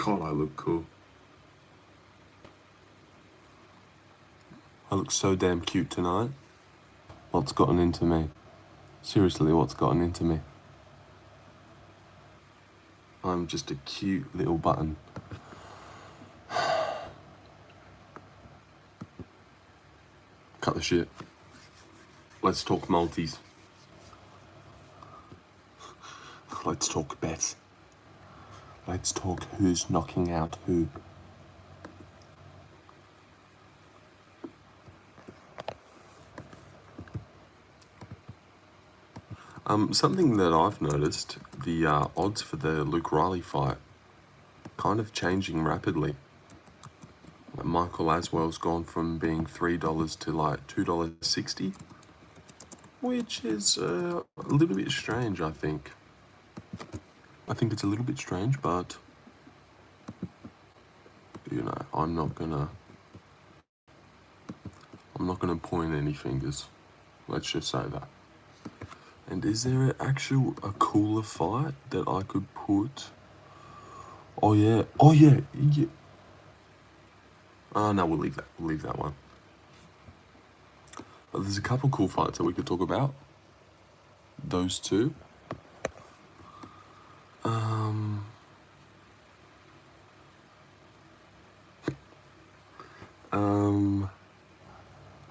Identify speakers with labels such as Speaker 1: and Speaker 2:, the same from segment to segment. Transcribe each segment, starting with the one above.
Speaker 1: God, I look cool. I look so damn cute tonight. What's gotten into me? Seriously, what's gotten into me? I'm just a cute little button. Cut the shit. Let's talk multis. Let's talk bets. Let's talk who's knocking out who. Something that I've noticed, the odds for the Luke Riley fight kind of changing rapidly. Michael Aswell's gone from being $3 to like $2.60, which is a little bit strange, I think. I think it's a little bit strange, but you know, I'm not gonna point any fingers. Let's just say that. And is there a cooler fight that I could put? Oh yeah. Oh no, we'll leave that. We'll leave that one. But there's a couple cool fights that we could talk about. Those two.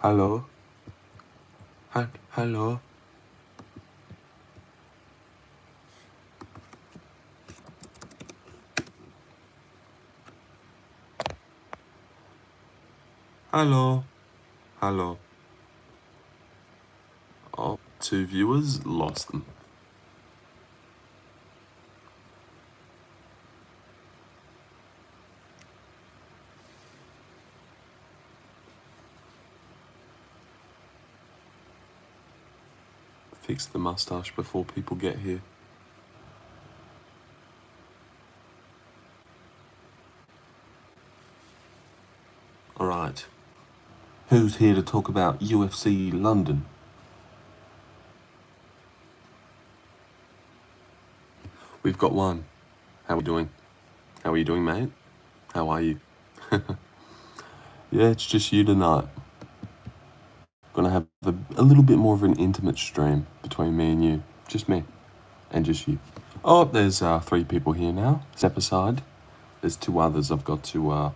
Speaker 1: Hello. Hello. Hello. Hello. Oh, 2 viewers lost them. Fix the mustache before people get here. Alright. Who's here to talk about UFC London? We've got one. How are we doing? How are you doing, mate? How are you? Yeah, it's just you tonight. Gonna have a little bit more of an intimate stream between me and you. Just me. And just you. Oh, there's 3 people here now. Step aside. There's 2 others I've got to...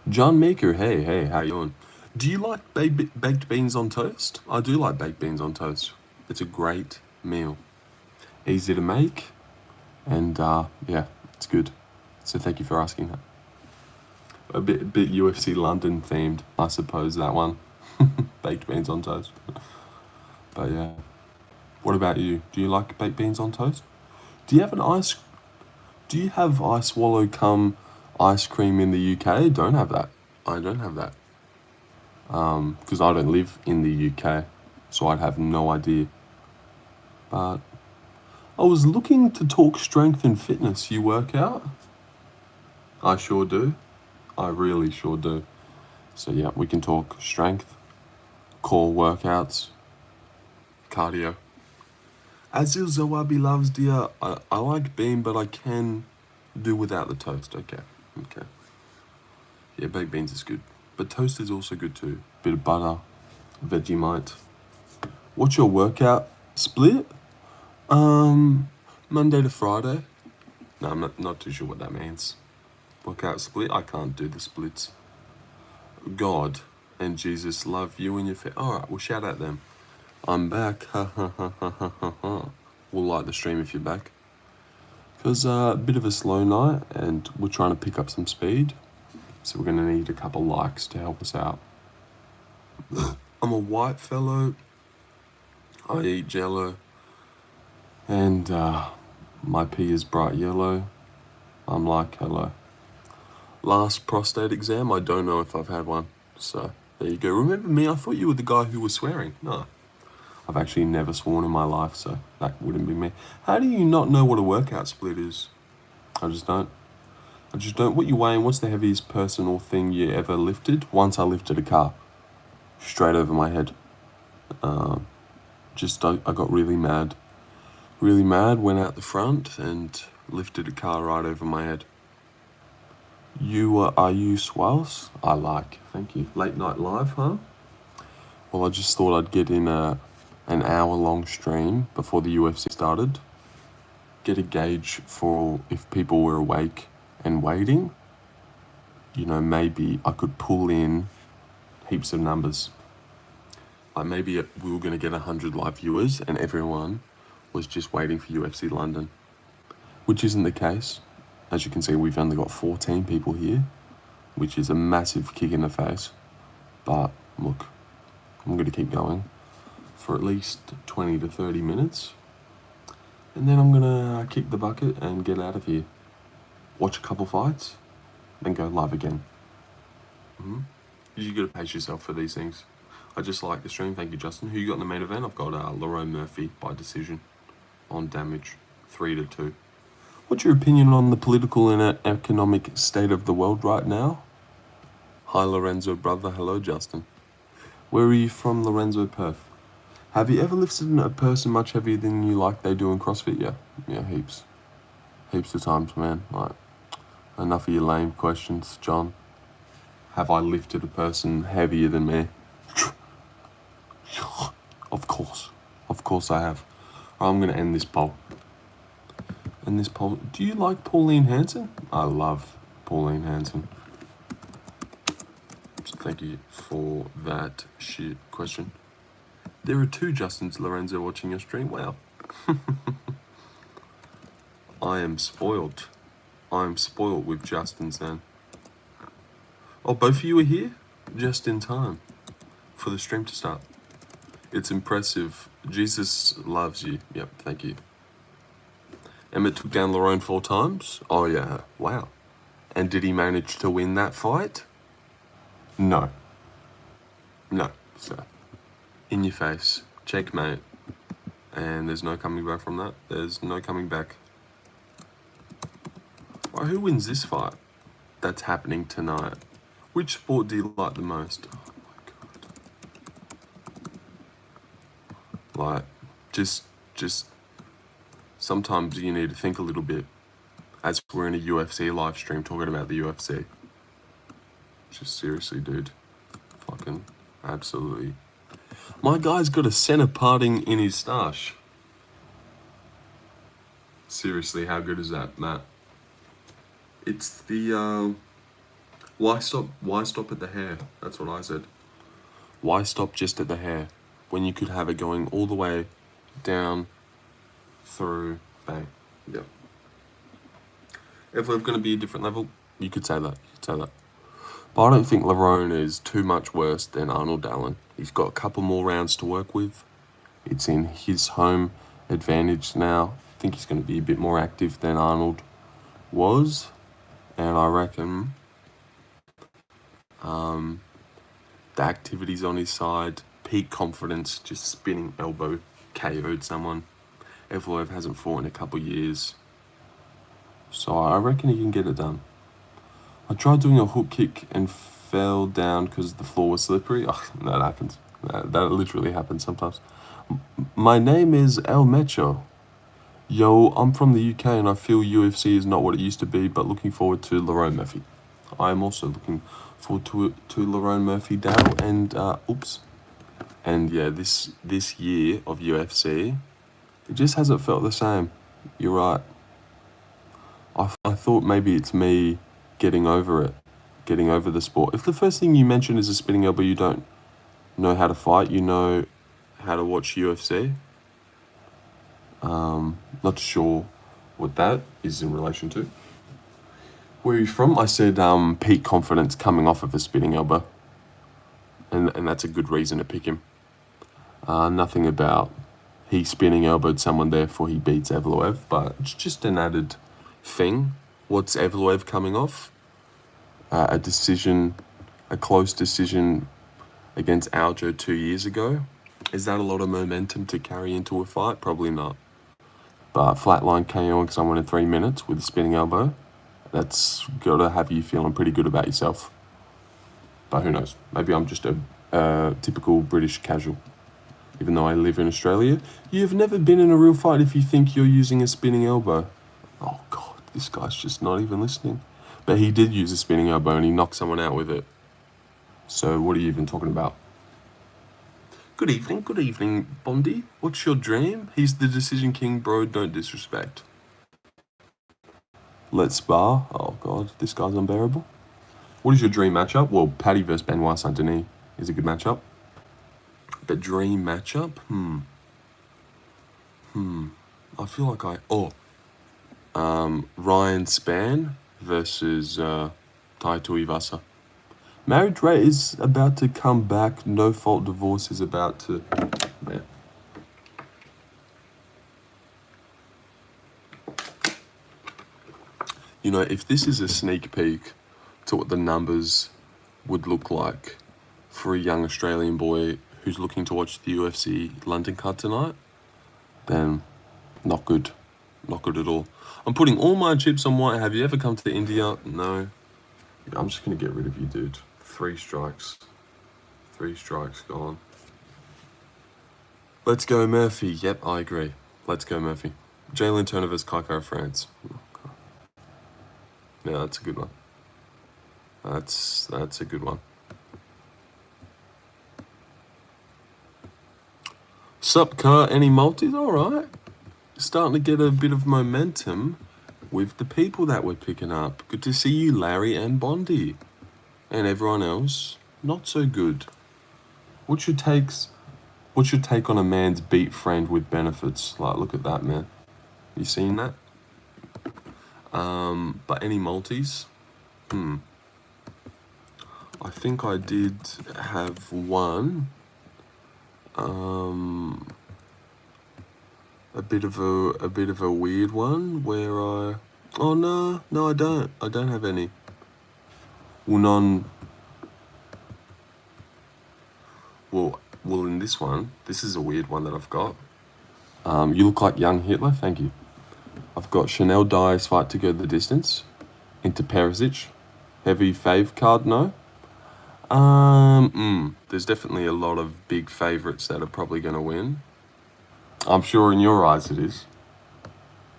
Speaker 1: John Meeker, hey, how you doing? Do you like baked beans on toast? I do like baked beans on toast. It's a great meal. Easy to make. And, yeah, it's good. So thank you for asking that. A bit UFC London themed, I suppose, that one. Baked beans on toast. But yeah. What about you? Do you like baked beans on toast? Do you have ice swallow cum ice cream in the UK? Don't have that. I don't have that. Because I don't live in the UK, so I'd have no idea. But I was looking to talk strength and fitness. You work out? I sure do. I really sure do. So yeah, we can talk strength, core workouts, cardio. Azil Zawabi loves dear. I like bean, but I can do without the toast. Okay. Yeah, baked beans is good. But toast is also good too. Bit of butter, Vegemite. What's your workout split? Monday to Friday. No, I'm not too sure what that means. Workout split? I can't do the splits. God and Jesus love you and your Alright, we'll shout out them. I'm back. We'll like the stream if you're back. Because a bit of a slow night and we're trying to pick up some speed. So we're going to need a couple likes to help us out. I'm a white fellow. I eat jello. And my pee is bright yellow. I'm like, hello. Last prostate exam, I don't know if I've had one. So, there you go. Remember me? I thought you were the guy who was swearing. No. I've actually never sworn in my life, so that wouldn't be me. How do you not know what a workout split is? I just don't. What you weighing? What's the heaviest personal thing you ever lifted? Once I lifted a car. Straight over my head. I got really mad. Went out the front and lifted a car right over my head. Are you Swales? I like, thank you. Late night live, huh? Well, I just thought I'd get in an hour-long stream before the UFC started. Get a gauge for if people were awake and waiting. You know, maybe I could pull in heaps of numbers. Like maybe we were going to get 100 live viewers and everyone was just waiting for UFC London, which isn't the case. As you can see, we've only got 14 people here, which is a massive kick in the face. But look, I'm going to keep going for at least 20 to 30 minutes. And then I'm going to kick the bucket and get out of here. Watch a couple fights, then go live again. You got to pace yourself for these things. I just like the stream. Thank you, Justin. Who you got in the main event? I've got Lerone Murphy by decision on damage, 3-2. What's your opinion on the political and economic state of the world right now? Hi, Lorenzo, brother. Hello, Justin. Where are you from, Lorenzo? Perth. Have you ever lifted a person much heavier than you like they do in CrossFit? Yeah, heaps. Heaps of times, man. Like, enough of your lame questions, John. Have I lifted a person heavier than me? Of course I have. I'm going to end this poll. Do you like Pauline Hanson? I love Pauline Hanson. So thank you for that shit question. There are 2 Justins Lorenzo watching your stream. Wow. I am spoiled. I'm spoiled with Justins then. Oh, both of you are here? Just in time for the stream to start. It's impressive. Jesus loves you. Yep, thank you. Emmett took down Lerone 4 times? Oh yeah, wow. And did he manage to win that fight? No, sir. In your face. Checkmate. And there's no coming back from that. There's no coming back. All right, who wins this fight that's happening tonight? Which sport do you like the most? Oh my God. Like, just sometimes you need to think a little bit as we're in a UFC live stream talking about the UFC. Just seriously, dude. Fucking absolutely. My guy's got a center parting in his stash. Seriously, how good is that, Matt? It's the, why stop at the hair? That's what I said. Why stop just at the hair when you could have it going all the way down, through, bang. Yep. If we're going to be a different level, you could say that. But I don't think Lerone is too much worse than Arnold Allen. He's got a couple more rounds to work with. It's in his home advantage now. I think he's going to be a bit more active than Arnold was. And I reckon the activity's on his side. Peak confidence, just spinning elbow, KO'd someone. Evloev hasn't fought in a couple years. So I reckon he can get it done. I tried doing a hook kick and fell down because the floor was slippery. Oh, that happens. That literally happens sometimes. My name is El Mecho. Yo, I'm from the UK and I feel UFC is not what it used to be, but looking forward to Lerone Murphy. I am also looking forward to Lerone Murphy, Daryl, and And yeah, this year of UFC, it just hasn't felt the same. You're right. I thought maybe it's me getting over the sport. If the first thing you mention is a spinning elbow, you don't know how to fight, you know how to watch UFC. Not sure what that is in relation to. Where are you from? I said peak confidence coming off of a spinning elbow. And that's a good reason to pick him. Nothing about he spinning elbowed someone therefore he beats Evloev, but it's just an added thing. What's Evloev coming off? A close decision against Aljo 2 years ago. Is that a lot of momentum to carry into a fight? Probably not. But flatline KOing someone in 3 minutes with a spinning elbow, that's got to have you feeling pretty good about yourself. But who knows? Maybe I'm just a typical British casual. Even though I live in Australia, you've never been in a real fight if you think you're using a spinning elbow. Oh God, this guy's just not even listening. But he did use a spinning elbow and he knocked someone out with it. So what are you even talking about? Good evening, Bondi. What's your dream? He's the decision king, bro. Don't disrespect. Let's spar. Oh, God. This guy's unbearable. What is your dream matchup? Well, Paddy versus Benoit Saint-Denis is a good matchup. The dream matchup? I feel like Ryan Spann versus Tai Tuivasa. Marriage rate is about to come back. No fault divorce is about to... Man. You know, if this is a sneak peek to what the numbers would look like for a young Australian boy who's looking to watch the UFC London card tonight, then not good. Not good at all. I'm putting all my chips on white. Have you ever come to India? No. I'm just going to get rid of you, dude. 3 strikes. 3 strikes gone. Let's go, Murphy. Yep, I agree. Let's go, Murphy. Jalen Turner vs. Kaikara France. Yeah, that's a good one. That's a good one. Sup, car? Any multis? All right. Starting to get a bit of momentum with the people that we're picking up. Good to see you, Larry and Bondi. And everyone else, not so good. What's your take on a man's beat friend with benefits? Like, look at that, man. You seen that? But any multis? I think I did have one. A bit of a weird one where I... Oh, no, I don't. I don't have any. Well, in this one, this is a weird one that I've got. You look like young Hitler, thank you. I've got Chanel Dias fight to go the distance. Into Perisic. Heavy fave card, no? There's definitely a lot of big favourites that are probably going to win. I'm sure in your eyes it is.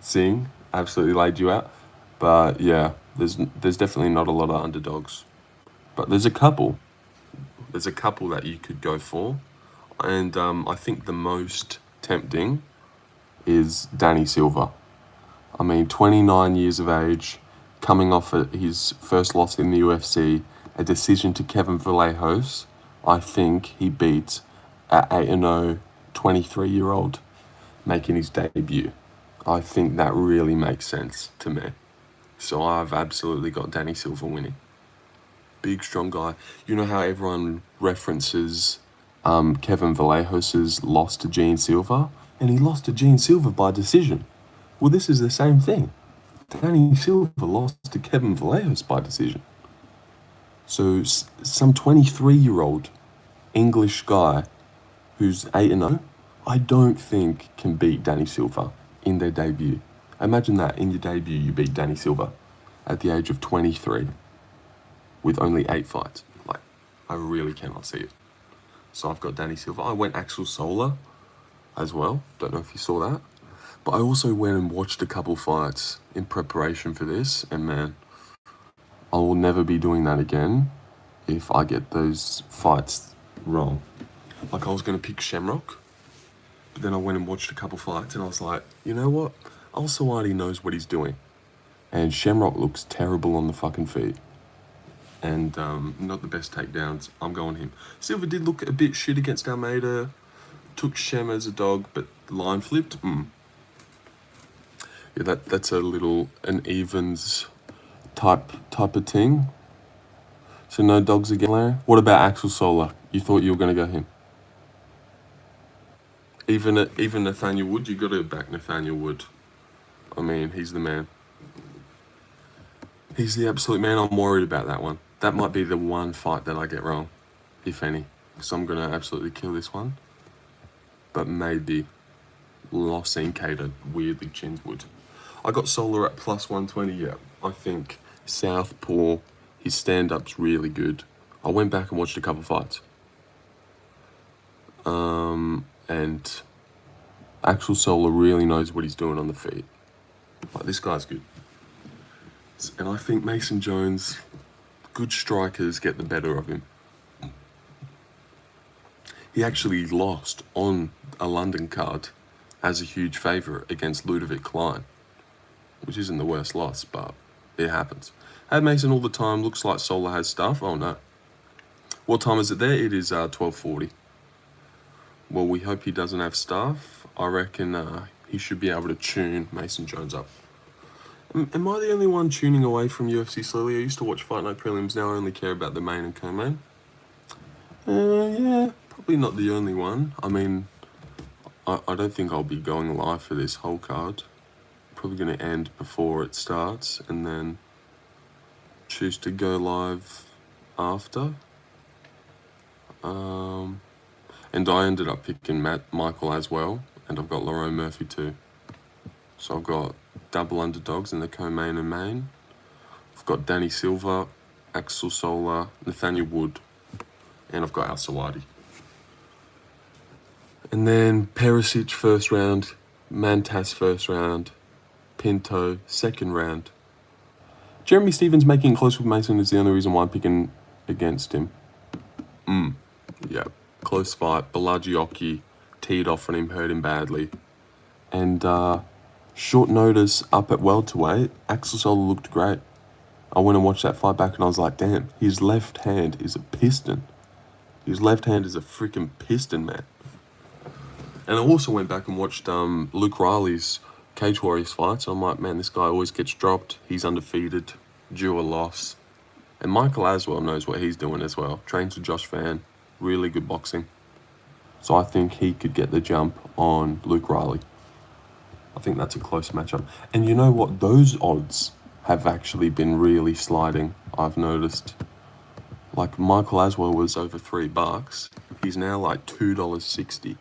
Speaker 1: Singh absolutely laid you out. But yeah, there's definitely not a lot of underdogs. But there's a couple. There's a couple that you could go for. And I think the most tempting is Danny Silva. I mean, 29 years of age, coming off his first loss in the UFC, a decision to Kevin Vallejos. I think he beat at 8-0, 23-year-old, making his debut. I think that really makes sense to me. So I've absolutely got Danny Silva winning. Big, strong guy. You know how everyone references Kevin Vallejos' loss to Gene Silva? And he lost to Gene Silva by decision. Well, this is the same thing. Danny Silva lost to Kevin Vallejos by decision. So some 23-year-old English guy who's 8-0, I don't think can beat Danny Silva in their debut. Imagine that, in your debut you beat Danny Silva at the age of 23 with only 8 fights. Like, I really cannot see it. So I've got Danny Silva. I went Axel Soler as well. Don't know if you saw that. But I also went and watched a couple fights in preparation for this, and man, I will never be doing that again if I get those fights wrong. Like, I was going to pick Shamrock, but then I went and watched a couple fights, and I was like, you know what? Al-Sawadi knows what he's doing. And Shamrock looks terrible on the fucking feet. And not the best takedowns. I'm going him. Silva did look a bit shit against Almeida. Took Shem as a dog, but line flipped. Yeah, that's an evens type of thing. So no dogs again, Larry. What about Axel Soler? You thought you were going to go him? Even Nathaniel Wood, you got to back Nathaniel Wood. I mean, he's the man. He's the absolute man. I'm worried about that one. That might be the one fight that I get wrong, if any. So I'm going to absolutely kill this one. But maybe Los Cater weirdly chins Wood. I got Soler at plus 120, yeah. I think Southpaw, his stand-up's really good. I went back and watched a couple fights. And Axel Soler really knows what he's doing on the feet. Like, this guy's good. And I think Mason Jones, good strikers get the better of him. He actually lost on a London card as a huge favourite against Ludovic Klein, which isn't the worst loss, but it happens. Had Mason all the time, looks like Solar has stuff. Oh no. What time is it there? It is 12:40. Well, we hope he doesn't have stuff. I reckon he should be able to tune Mason Jones up. Am I the only one tuning away from UFC slowly? I used to watch Fight Night prelims, now I only care about the main and co-main. Yeah, probably not the only one. I mean, I don't think I'll be going live for this whole card. Probably going to end before it starts and then choose to go live after. And I ended up picking Michael as well, and I've got Lerone Murphy too. So I've got double underdogs in the co-main and main. I've got Danny Silva, Axel Solar, Nathaniel Wood, and I've got Al Sawadi. And then Perisic first round, Mantas first round, Pinto second round. Jeremy Stevens making it close with Mason is the only reason why I'm picking against him. Yeah, close fight. Balagiocchi teed off on him, hurt him badly. And short notice up at welterweight, Axel Solar looked great. I went and watched that fight back and I was like, damn, his left hand is a piston. His left hand is a freaking piston, man. And I also went back and watched Luke Riley's Cage Warriors fights. I'm like, man, this guy always gets dropped. He's undefeated, due a loss. And Michael Aswell knows what he's doing as well. Trains with Josh Van, really good boxing. So I think he could get the jump on Luke Riley. I think that's a close matchup. And you know what? Those odds have actually been really sliding, I've noticed. Like Michael Aswell was over $3. He's now like $2.60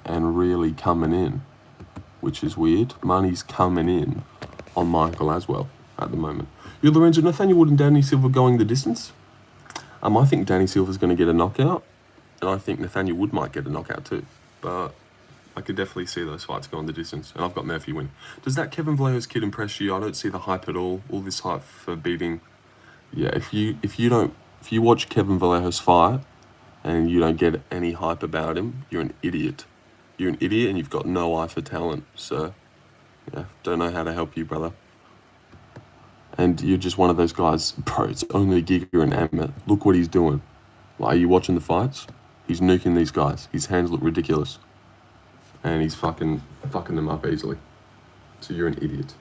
Speaker 1: and really coming in, which is weird. Money's coming in on Michael Aswell at the moment. You Lorenzo, Nathaniel Wood and Danny Silva going the distance? I think Danny Silva's going to get a knockout, and I think Nathaniel Wood might get a knockout too. But I could definitely see those fights going the distance, and I've got Murphy win. Does that Kevin Vallejo's kid impress you? I don't see the hype at all. All this hype for beating. Yeah, if you watch Kevin Vallejo's fight and you don't get any hype about him, you're an idiot. You're an idiot, and you've got no eye for talent. So, yeah, don't know how to help you, brother. And you're just one of those guys, bro, it's only Giga and Emmett. Look what he's doing. Like, are you watching the fights? He's nuking these guys. His hands look ridiculous. And he's fucking them up easily. So you're an idiot.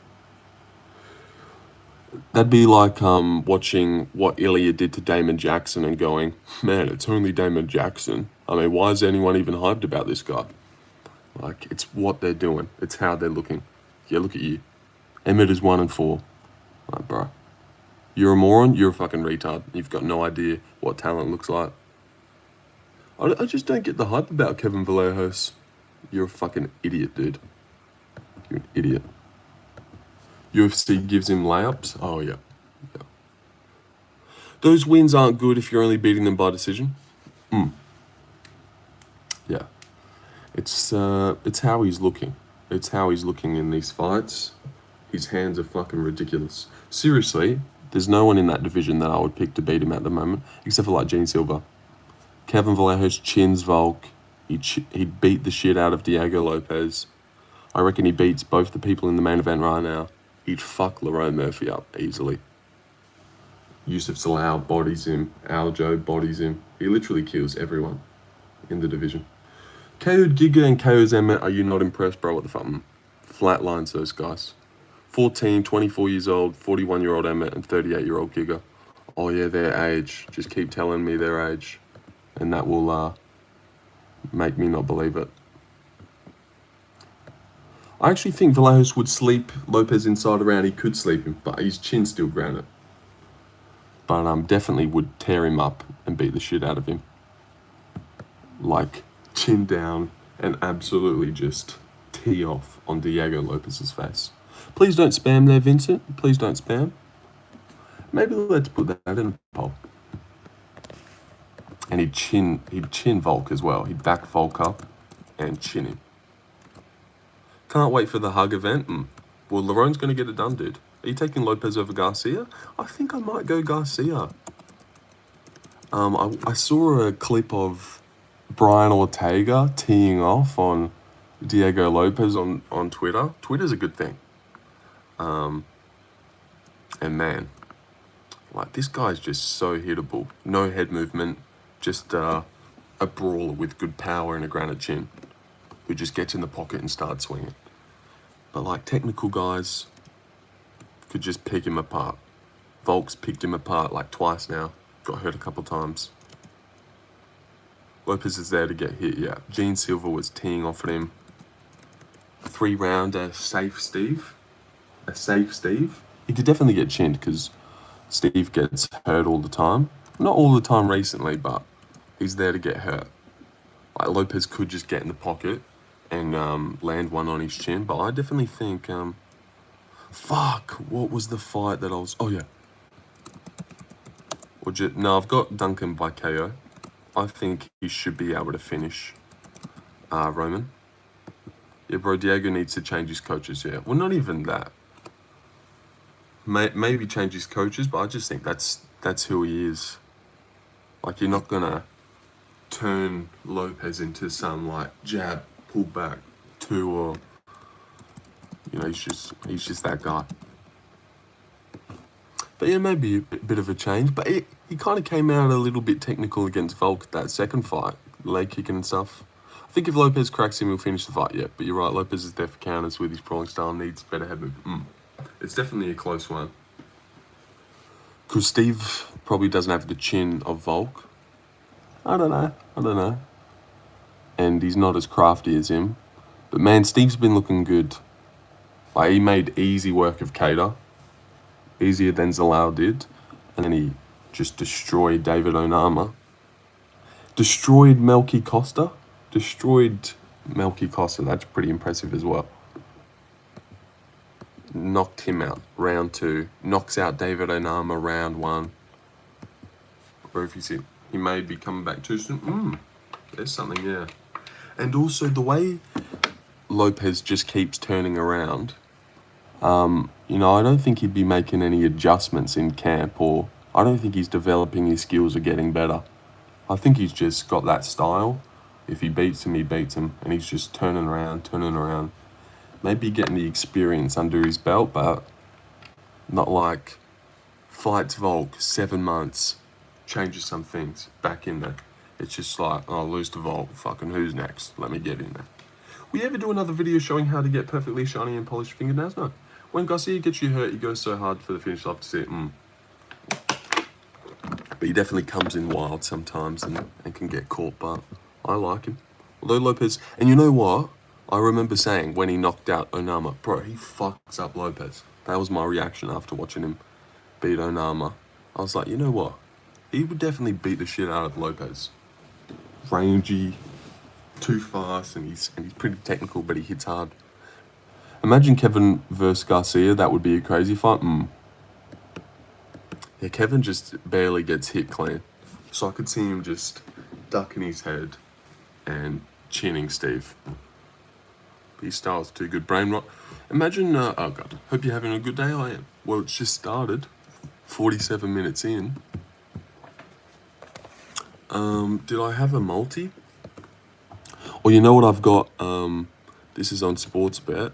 Speaker 1: That'd be like watching what Ilya did to Damon Jackson and going, man, it's only Damon Jackson. I mean, why is anyone even hyped about this guy? Like, it's what they're doing. It's how they're looking. Yeah, look at you. Emmett is 1-4. Like, bro, you're a moron. You're a fucking retard. You've got no idea what talent looks like. I just don't get the hype about Kevin Vallejos. You're a fucking idiot, dude. You're an idiot. UFC gives him layups. Oh, yeah. Those wins aren't good if you're only beating them by decision. Yeah. It's how he's looking. It's how he's looking in these fights. His hands are fucking ridiculous. Seriously, there's no one in that division that I would pick to beat him at the moment, except for like Gene Silva. Kevin Vallejos chins Volk. He'd beat the shit out of Diego Lopez. I reckon he beats both the people in the main event right now. He'd fuck Lerone Murphy up easily. Yusuf Salau bodies him. Aljo bodies him. He literally kills everyone in the division. KO'd Giga and KO's Emmett. Are you not impressed, bro? What the fuck? Flatlines those guys. 14, 24 years old, 41-year-old Emmett, and 38-year-old Giga. Oh yeah, their age. Just keep telling me their age. And that will make me not believe it. I actually think Vallejos would sleep Lopez inside around. He could sleep him, but his chin still grounded. But definitely would tear him up and beat the shit out of him. Like, chin down and absolutely just tee off on Diego Lopez's face. Please don't spam there, Vincent. Please don't spam. Maybe let's put that in a poll. And he'd chin Volk as well. He'd back Volk up and chin him. Can't wait for the hug event. Well, Lerone's going to get it done, dude. Are you taking Lopez over Garcia? I think I might go Garcia. I saw a clip of Brian Ortega teeing off on Diego Lopez on Twitter. Twitter's a good thing. And man, like, this guy's just so hittable. No head movement, just a brawler with good power and a granite chin who just gets in the pocket and starts swinging. But like, technical guys could just pick him apart. Volk's picked him apart like twice now. Got hurt a couple times. Lopez is there to get hit, yeah. Gene Silva was teeing off at him. 3-rounder, safe Steve. A safe Steve. He could definitely get chinned because Steve gets hurt all the time. Not all the time recently, but he's there to get hurt. Like, Lopez could just get in the pocket and land one on his chin, but I definitely think... fuck, what was the fight that I was... Oh, yeah. No, I've got Duncan by KO. I think he should be able to finish Roman. Yeah, bro, Diego needs to change his coaches, yeah. Well, not even that. Maybe change his coaches, but I just think that's who he is. Like, you're not gonna turn Lopez into some, like, jab, pull back, 2, or... You know, he's just that guy. But yeah, maybe a bit of a change. But he kind of came out a little bit technical against Volk that second fight, leg kicking and stuff. I think if Lopez cracks him, he'll finish the fight, yeah. But you're right, Lopez is there for counters with his brawling style, needs better head movement. It's definitely a close one. Because Steve probably doesn't have the chin of Volk. I don't know. And he's not as crafty as him. But man, Steve's been looking good. Like, he made easy work of Cater. Easier than Zalal did. And then he just destroyed David Onama. Destroyed Melky Costa. That's pretty impressive as well. Knocked him out. Round 2. Knocks out David Onama round 1. Or if you see, he may be coming back too soon. There's something, yeah. And also the way Lopez just keeps turning around... you know, I don't think he'd be making any adjustments in camp, or I don't think he's developing his skills or getting better. I think he's just got that style. If he beats him, he beats him, and he's just turning around. Maybe getting the experience under his belt, but not like fights Volk, 7 months, changes some things, back in there. It's just like, oh, lose to Volk, fucking who's next? Let me get in there. Will you ever do another video showing how to get perfectly shiny and polished fingernails? No. When Garcia gets you hurt, he goes so hard for the finish, I have to see it. But he definitely comes in wild sometimes and can get caught, but I like him. Although Lopez... And you know what? I remember saying when he knocked out Onama, bro, he fucks up Lopez. That was my reaction after watching him beat Onama. I was like, you know what? He would definitely beat the shit out of Lopez. Rangy, too fast, and he's pretty technical, but he hits hard. Imagine Kevin versus Garcia. That would be a crazy fight. Yeah, Kevin just barely gets hit clean. So I could see him just ducking his head and chinning Steve. His style's too good. Brain rot. Imagine, oh God, hope you're having a good day. I am. Well, it's just started. 47 minutes in. Did I have a multi? Well, you know what I've got? This is on Sportsbet.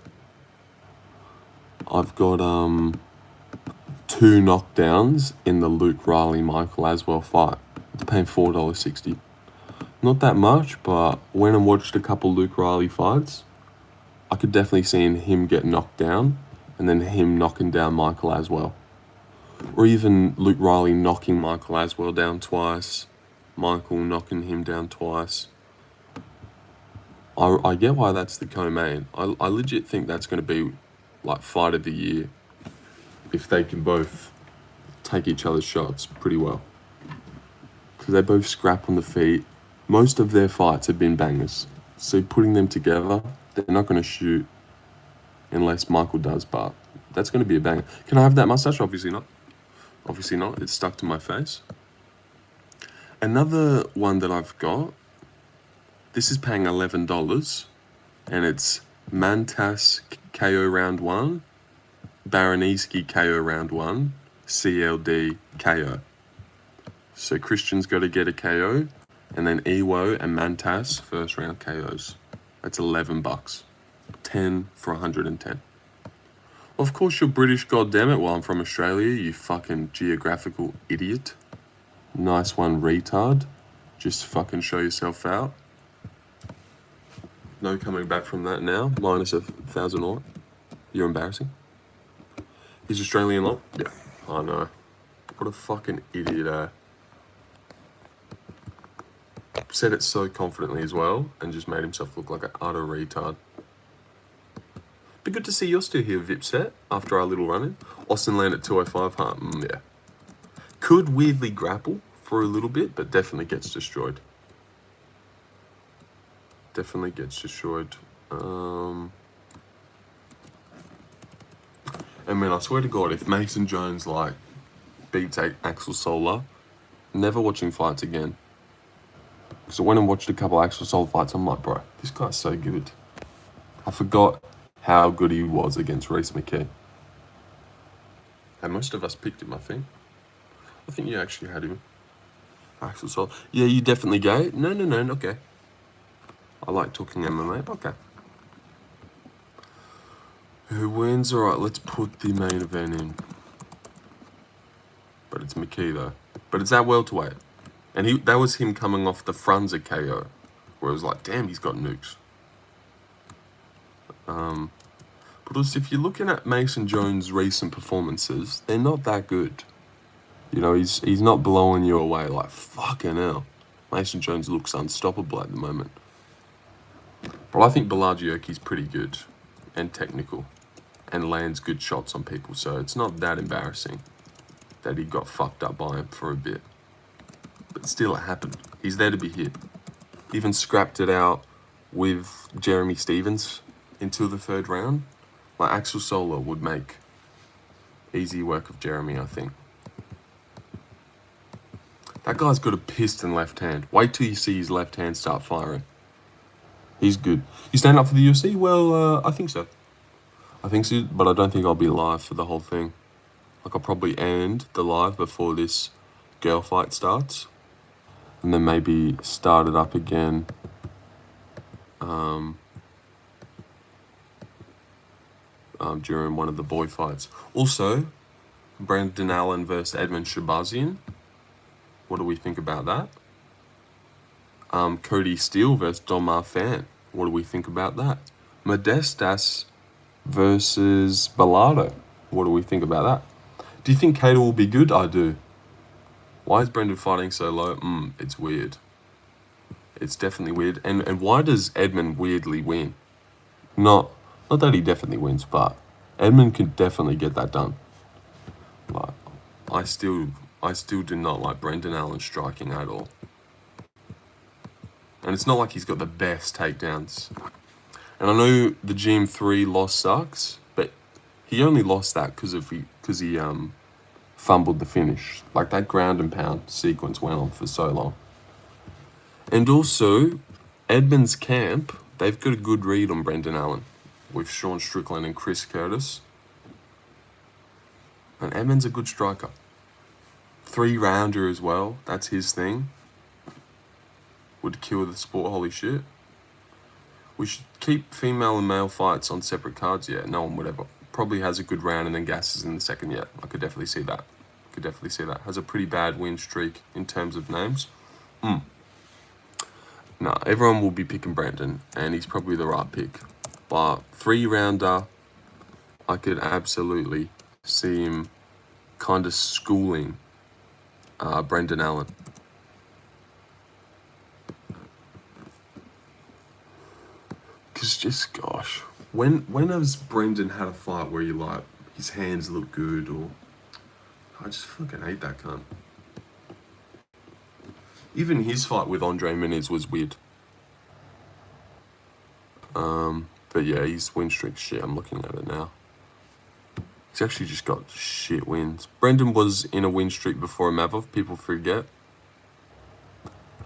Speaker 1: I've got 2 knockdowns in the Luke Riley-Michael Aswell fight. It's paying $4.60. Not that much, but when I watched a couple Luke Riley fights, I could definitely see him get knocked down and then him knocking down Michael Aswell. Or even Luke Riley knocking Michael Aswell down twice, Michael knocking him down twice. I get why that's the co-main. I legit think that's going to be like fight of the year if they can both take each other's shots pretty well. Because they both scrap on the feet. Most of their fights have been bangers. So putting them together, they're not going to shoot unless Michael does, but that's going to be a banger. Can I have that mustache? Obviously not. Obviously not. It's stuck to my face. Another one that I've got, this is paying $11, and it's Mantas KO round 1 Baranski KO round 1, CLD KO. So Christian's got to get a KO, and then Ewo and Mantas first round KOs. That's $11. 10 for 110. Of course you're British, goddammit, while I'm from Australia, you fucking geographical idiot. Nice one, retard. Just fucking show yourself out. No coming back from that now. Minus 1,000 or. You're embarrassing. He's Australian lot? Yeah. I know. What a fucking idiot, Said it so confidently as well, and just made himself look like an utter retard. Be good to see you're still here, Vipset, after our little run-in. Austin land at 205, huh? Yeah. Could weirdly grapple for a little bit, but definitely gets destroyed. Definitely gets destroyed. And man, I swear to God, if Mason Jones, like, beats Axel Solar, never watching fights again. Because I went and watched a couple Axel Solar fights, I'm like, bro, this guy's so good. I forgot how good he was against Reece McKee. And most of us picked him, I think. I think you actually had him. Axel Solar. Yeah, you definitely gay? No, not gay. I like talking MMA, but okay. Who wins? Alright, let's put the main event in. But it's McKee though. But it's that welterweight. And that was him coming off the Frunze KO. Where it was like, damn, he's got nukes. But also, if you're looking at Mason Jones' recent performances, they're not that good. You know, he's not blowing you away like, fucking hell. Mason Jones looks unstoppable at the moment. But I think Balagiocchi's pretty good and technical and lands good shots on people. So it's not that embarrassing that he got fucked up by him for a bit. But still, it happened. He's there to be hit. Even scrapped it out with Jeremy Stevens until the third round. Like Axel Solar would make easy work of Jeremy, I think. That guy's got a piston left hand. Wait till you see his left hand start firing. He's good. You stand up for the UFC? Well, I think so. I think so, but I don't think I'll be live for the whole thing. Like, I'll probably end the live before this girl fight starts. And then maybe start it up again. During one of the boy fights. Also, Brendan Allen versus Edmund Shabazian. What do we think about that? Cody Steele versus Domar Fan. What do we think about that? Modestas versus Bellardo. What do we think about that? Do you think Cater will be good? I do. Why is Brendan fighting so low? It's weird. It's definitely weird. And why does Edmund weirdly win? Not that he definitely wins, but Edmund can definitely get that done. Like, I still do not like Brendan Allen striking at all. And it's not like he's got the best takedowns. And I know the GM3 loss sucks, but he only lost that because he fumbled the finish. Like, that ground and pound sequence went on for so long. And also, Edmund's camp, they've got a good read on Brendan Allen with Sean Strickland and Chris Curtis. And Edmund's a good striker. 3-rounder as well, that's his thing. Would kill the sport, holy shit. We should keep female and male fights on separate cards, yeah, no one would ever. Probably has a good round and then gasses in the second, yeah. I could definitely see that. Has a pretty bad win streak in terms of names. No, everyone will be picking Brendan, and he's probably the right pick. But 3-rounder, I could absolutely see him kind of schooling Brendan Allen. Because just, gosh, when has Brendan had a fight where you like, his hands look good, or... I just fucking hate that cunt. Even his fight with Andre Muniz was weird. But yeah, his win streak shit. I'm looking at it now. He's actually just got shit wins. Brendan was in a win streak before Mavov. People forget.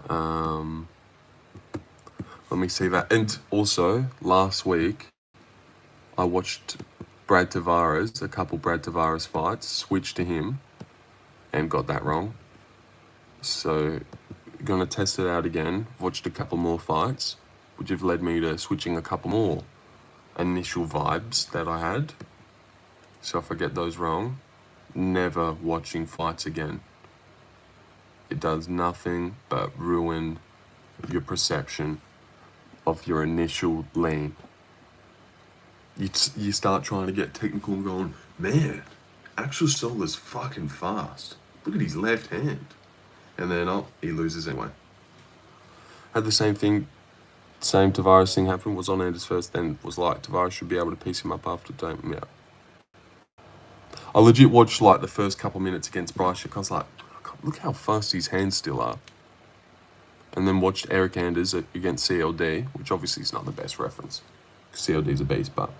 Speaker 1: Let me see that. And also, last week, I watched Brad Tavares, a couple Brad Tavares fights, switched to him and got that wrong. So, gonna test it out again. Watched a couple more fights, which have led me to switching a couple more initial vibes that I had. So if I get those wrong, never watching fights again. It does nothing but ruin your perception of your initial lean. You start trying to get technical and going, man, Axel Solar's fucking fast. Look at his left hand. And then, he loses anyway. Had the same Tavares thing happen, was on Anders first, then was like, Tavares should be able to piece him up after taking him out. I legit watched like the first couple minutes against Bryce. I was like, look how fast his hands still are. And then watched Eric Anders against CLD, which obviously is not the best reference. CLD's a beast, but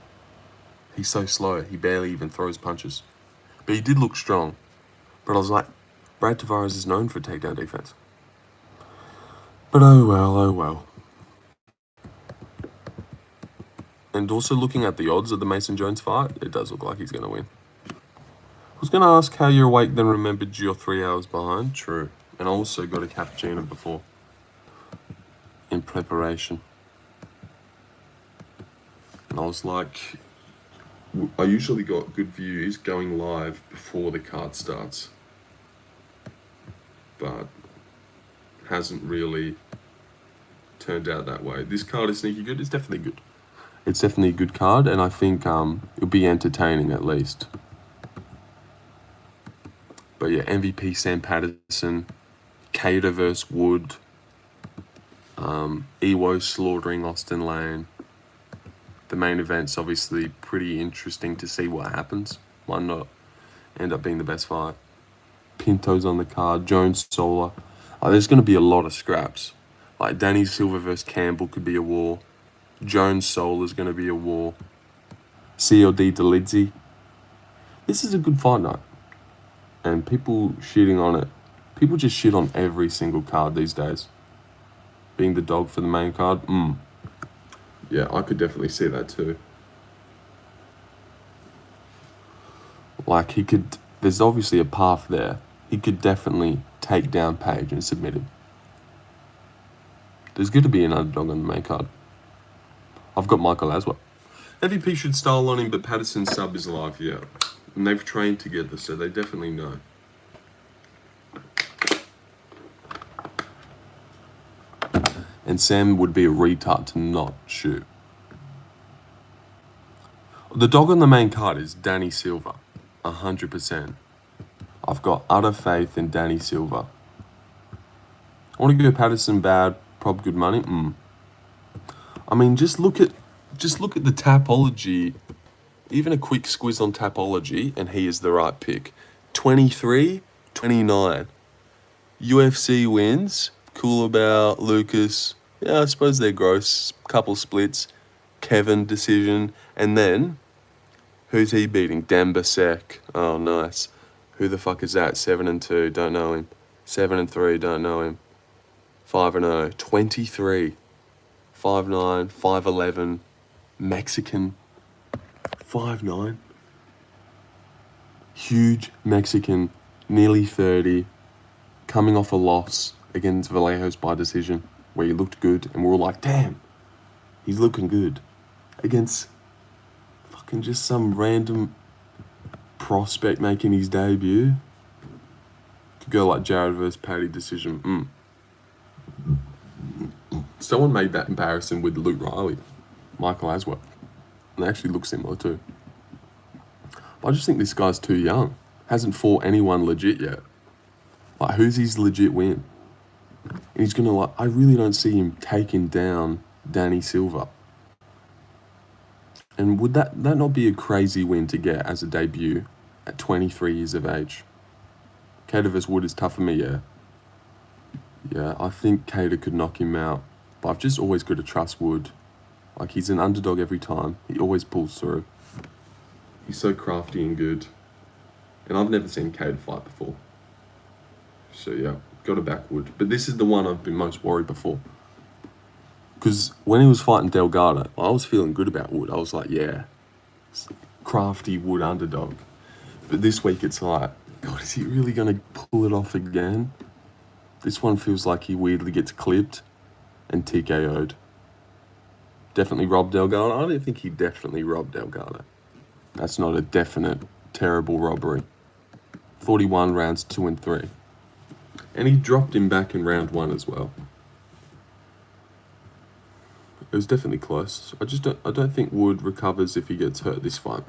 Speaker 1: he's so slow. He barely even throws punches. But he did look strong. But I was like, Brad Tavares is known for takedown defense. But oh well. And also looking at the odds of the Mason Jones fight, it does look like he's going to win. I was going to ask how you're awake, then remembered you're 3 hours behind. True. And I also got a cappuccino before in preparation. And I was like, I usually got good views going live before the card starts. But hasn't really turned out that way. This card is sneaky good. It's definitely good. It's definitely a good card, and I think it'll be entertaining at least. But yeah, MVP Sam Patterson, Cater vs. Wood, Ewo slaughtering Austin Lane. The main event's obviously pretty interesting to see what happens. Might not end up being the best fight. Pinto's on the card, Jones Solar. There's going to be a lot of scraps. Like Danny Silva versus Campbell could be a war. Jones Solar's going to be a war. CLD to Lidzi. This is a good fight night. And people shitting on it. People just shit on every single card these days. Being the dog for the main card, yeah, I could definitely see that too. Like there's obviously a path there. He could definitely take down Page and submit him. There's good to be an underdog on the main card. I've got Michael as well. MVP should style on him, but Patterson's sub is alive, yeah. And they've trained together, so they definitely know. And Sam would be a retard to not shoot. The dog on the main card is Danny Silva, 100%. I've got utter faith in Danny Silva. I want to go Patterson bad, prob good money. I mean, just look at the Tapology. Even a quick squiz on Tapology, and he is the right pick. 23, 29. UFC wins. Cool about Lucas. Yeah, I suppose they're gross. Couple splits. Kevin decision. And then, who's he beating? Dembasek. Oh, nice. Who the fuck is that? 7-2. Don't know him. 7-3. Don't know him. 5-0. 23. 5'9", 5'11", Mexican, 5'9", huge Mexican, nearly 30, coming off a loss against Vallejos by decision, where he looked good, and we're all like, damn, he's looking good, against fucking just some random prospect making his debut. Could go like Jared versus Paddy decision. Someone made that comparison with Luke Riley, Michael Aswell. And they actually look similar too. But I just think this guy's too young. Hasn't fought anyone legit yet. Like, who's his legit win? And he's gonna I really don't see him taking down Danny Silva. And would that not be a crazy win to get as a debut at 23 years of age? Cater vs. Wood is tough for me, yeah. Yeah, I think Cater could knock him out. But I've just always got to trust Wood. Like, he's an underdog every time. He always pulls through. He's so crafty and good. And I've never seen Cater fight before. So, yeah, got to back Wood. But this is the one I've been most worried before. Because when he was fighting Delgado, I was feeling good about Wood. I was like, yeah, crafty Wood underdog. But this week it's like, God, is he really going to pull it off again? This one feels like he weirdly gets clipped and TKO'd. Definitely robbed Delgado. I don't think he definitely robbed Delgado. That's not a definite terrible robbery. 41 rounds 2 and 3. And he dropped him back in round 1 as well. It was definitely close. I don't think Wood recovers if he gets hurt this fight.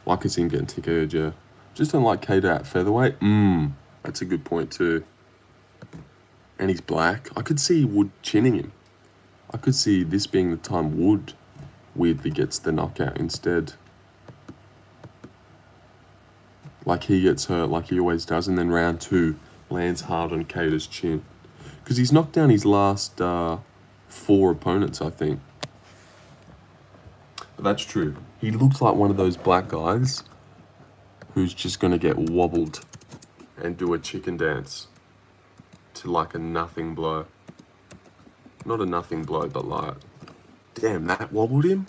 Speaker 1: Like I see him getting TKO'd, yeah. Just don't like Cater at featherweight. That's a good point too. And he's black. I could see Wood chinning him. I could see this being the time Wood weirdly gets the knockout instead. Like he gets hurt like he always does, and then round 2 lands hard on Cater's chin. Because he's knocked down his last 4 opponents, I think. But that's true. He looks like one of those black guys who's just going to get wobbled and do a chicken dance to like a nothing blow. Not a nothing blow, but like, damn, that wobbled him.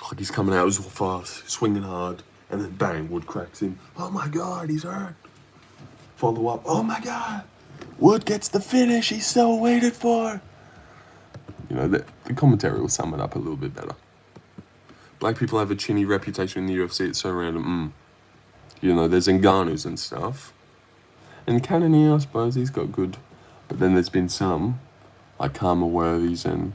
Speaker 1: Like he's coming out so fast, swinging hard, and then bang, Wood cracks him. Oh my God, he's hurt. Follow up, oh my God, Wood gets the finish he's so waited for. You know, the commentary will sum it up a little bit better. Black people have a chinny reputation in the UFC, it's so random. You know, there's Ngannou's and stuff. And Cannonier, I suppose, he's got good. But then there's been some, like Karma Worthies and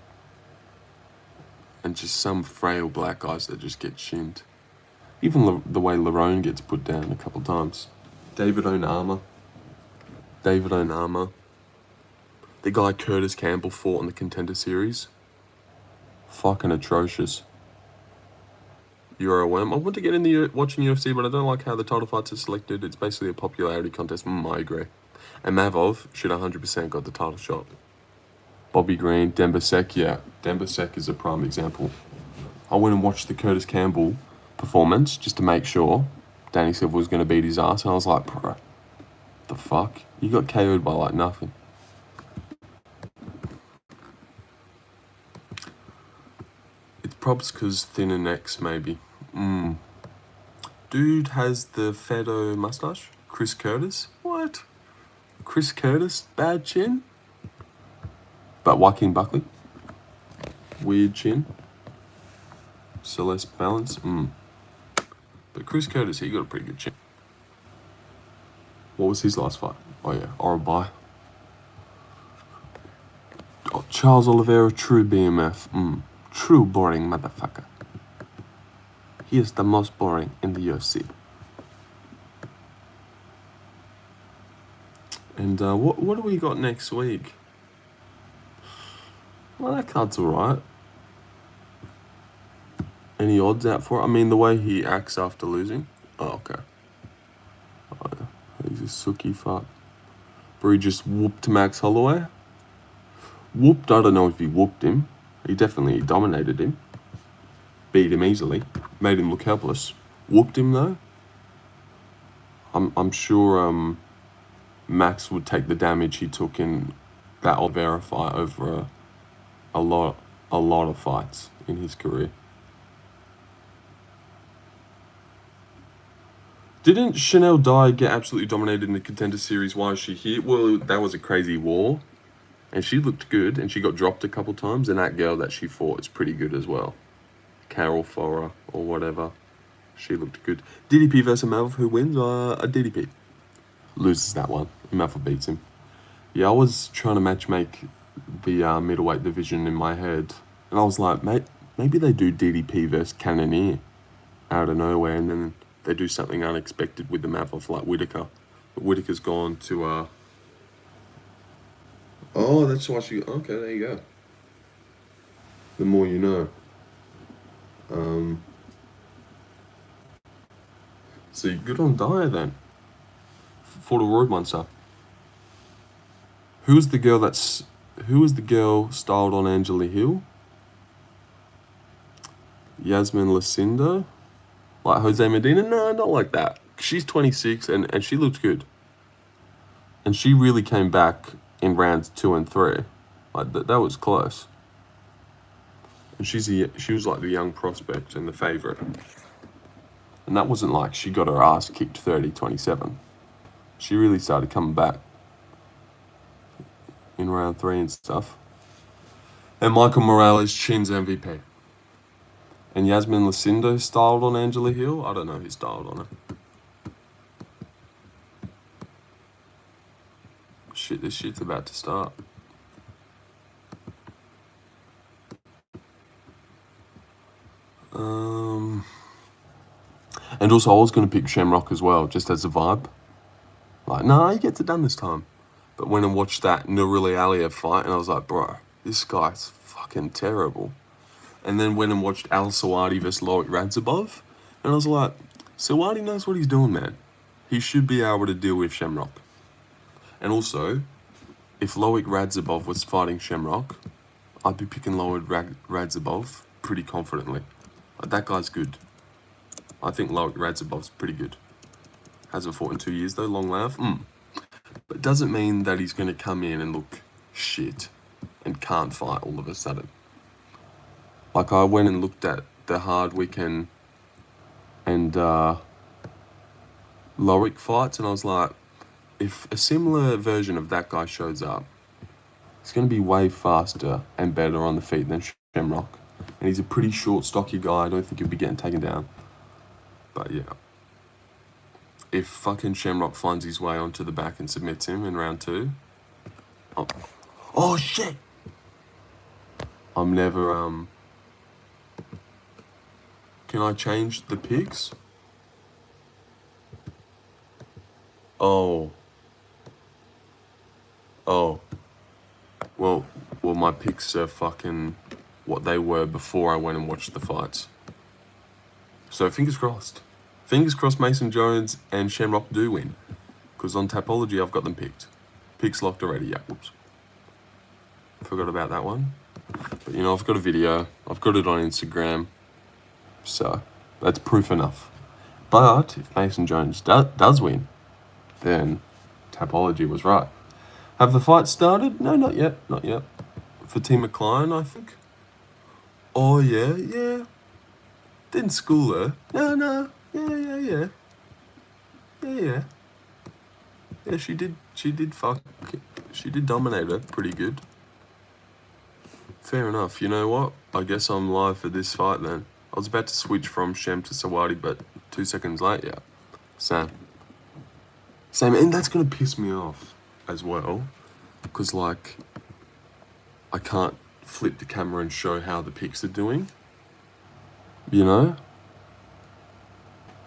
Speaker 1: just some frail black guys that just get shinned. Even the way Lerone gets put down a couple times. David Onama. The guy Curtis Campbell fought in the Contender Series. Fucking atrocious. Euro-worm. I want to get into watching UFC, but I don't like how the title fights are selected. It's basically a popularity contest. I agree. And Mavov should 100% got the title shot. Bobby Green, Dembasek, yeah. Dembasek is a prime example. I went and watched the Curtis Campbell performance just to make sure Danny Silva was going to beat his ass. And I was like, bro, the fuck? You got KO'd by like nothing. It's probs because thinner necks, maybe. Dude has the Fado mustache. Chris Curtis? What? Chris Curtis? Bad chin? But Joaquin Buckley? Weird chin? Celeste Balance? But Chris Curtis, he got a pretty good chin. What was his last fight? Oh yeah, Orabai. Oh, Charles Oliveira, true BMF. True boring motherfucker. He is the most boring in the UFC. And what do we got next week? Well, that card's alright. Any odds out for it? I mean, the way he acts after losing. Oh, okay. Oh, yeah. He's a sookie fuck. Bree just whooped Max Holloway. Whooped, I don't know if he whooped him. He definitely dominated him. Beat him easily. Made him look helpless. Whooped him though. I'm sure Max would take the damage he took in that Oliveira fight over a lot of fights in his career. Didn't Chanel Dye get absolutely dominated in the Contender Series? Why is she here? Well, that was a crazy war. And she looked good, and she got dropped a couple times, and that girl that she fought is pretty good as well. Carol Fora, or whatever. She looked good. DDP versus Mavov, who wins? A DDP. Loses that one. Mavov beats him. Yeah, I was trying to matchmake the middleweight division in my head. And I was like, mate, maybe they do DDP versus Cannonier out of nowhere, and then they do something unexpected with the Mavov, like Whitaker. But Whitaker's gone to... Oh, that's why she... Okay, there you go. The more you know. So good on Dyer then. For the Road Monster. Who was the girl styled on Angela Hill? Yasmin Lucindo? Like Jose Medina? No, not like that. She's 26 and she looked good. And she really came back in rounds 2 and 3. Like that was close. And she was like the young prospect and the favourite. And that wasn't like she got her ass kicked 30-27. She really started coming back in round 3 and stuff. And Michael Morales chins MVP. And Yasmin Lucindo styled on Angela Hill. I don't know who styled on her. Shit, this shit's about to start. And also, I was going to pick Shamrock as well, just as a vibe. Like, nah, he gets it done this time. But went and watched that Nuruli Aliyev fight, and I was like, bro, this guy's fucking terrible. And then went and watched Al Sawadi versus Loic Radzhabov, and I was like, Sawadi knows what he's doing, man. He should be able to deal with Shamrock. And also, if Loic Radzhabov was fighting Shamrock, I'd be picking Loic Radzhabov pretty confidently. Like, that guy's good. I think Loic Radzhabov's pretty good. Hasn't fought in 2 years though, long laugh. But doesn't mean that he's going to come in and look shit and can't fight all of a sudden. Like, I went and looked at the Hardwick and Loic fights, and I was like, if a similar version of that guy shows up, he's going to be way faster and better on the feet than Shamrock. And he's a pretty short, stocky guy. I don't think he'll be getting taken down. But yeah. If fucking Shamrock finds his way onto the back and submits him in round 2... Oh shit! I'm never, Can I change the picks? Oh. Well, my picks are fucking what they were before I went and watched the fights. So fingers crossed. Fingers crossed Mason Jones and Shamrock do win. Because on Tapology, I've got them picked. Picks locked already, yeah, whoops. Forgot about that one. But, you know, I've got a video. I've got it on Instagram. So, that's proof enough. But, if Mason Jones does win, then Tapology was right. Have the fights started? No, not yet. Not yet. For Team McLean, I think. Oh, yeah. Didn't school her. No. Yeah. Yeah, she did dominate her pretty good. Fair enough. You know what? I guess I'm live for this fight then. I was about to switch from Shem to Sawadi, but 2 seconds late, yeah. Same. And that's going to piss me off as well. Because, like, I can't flip the camera and show how the picks are doing. You know?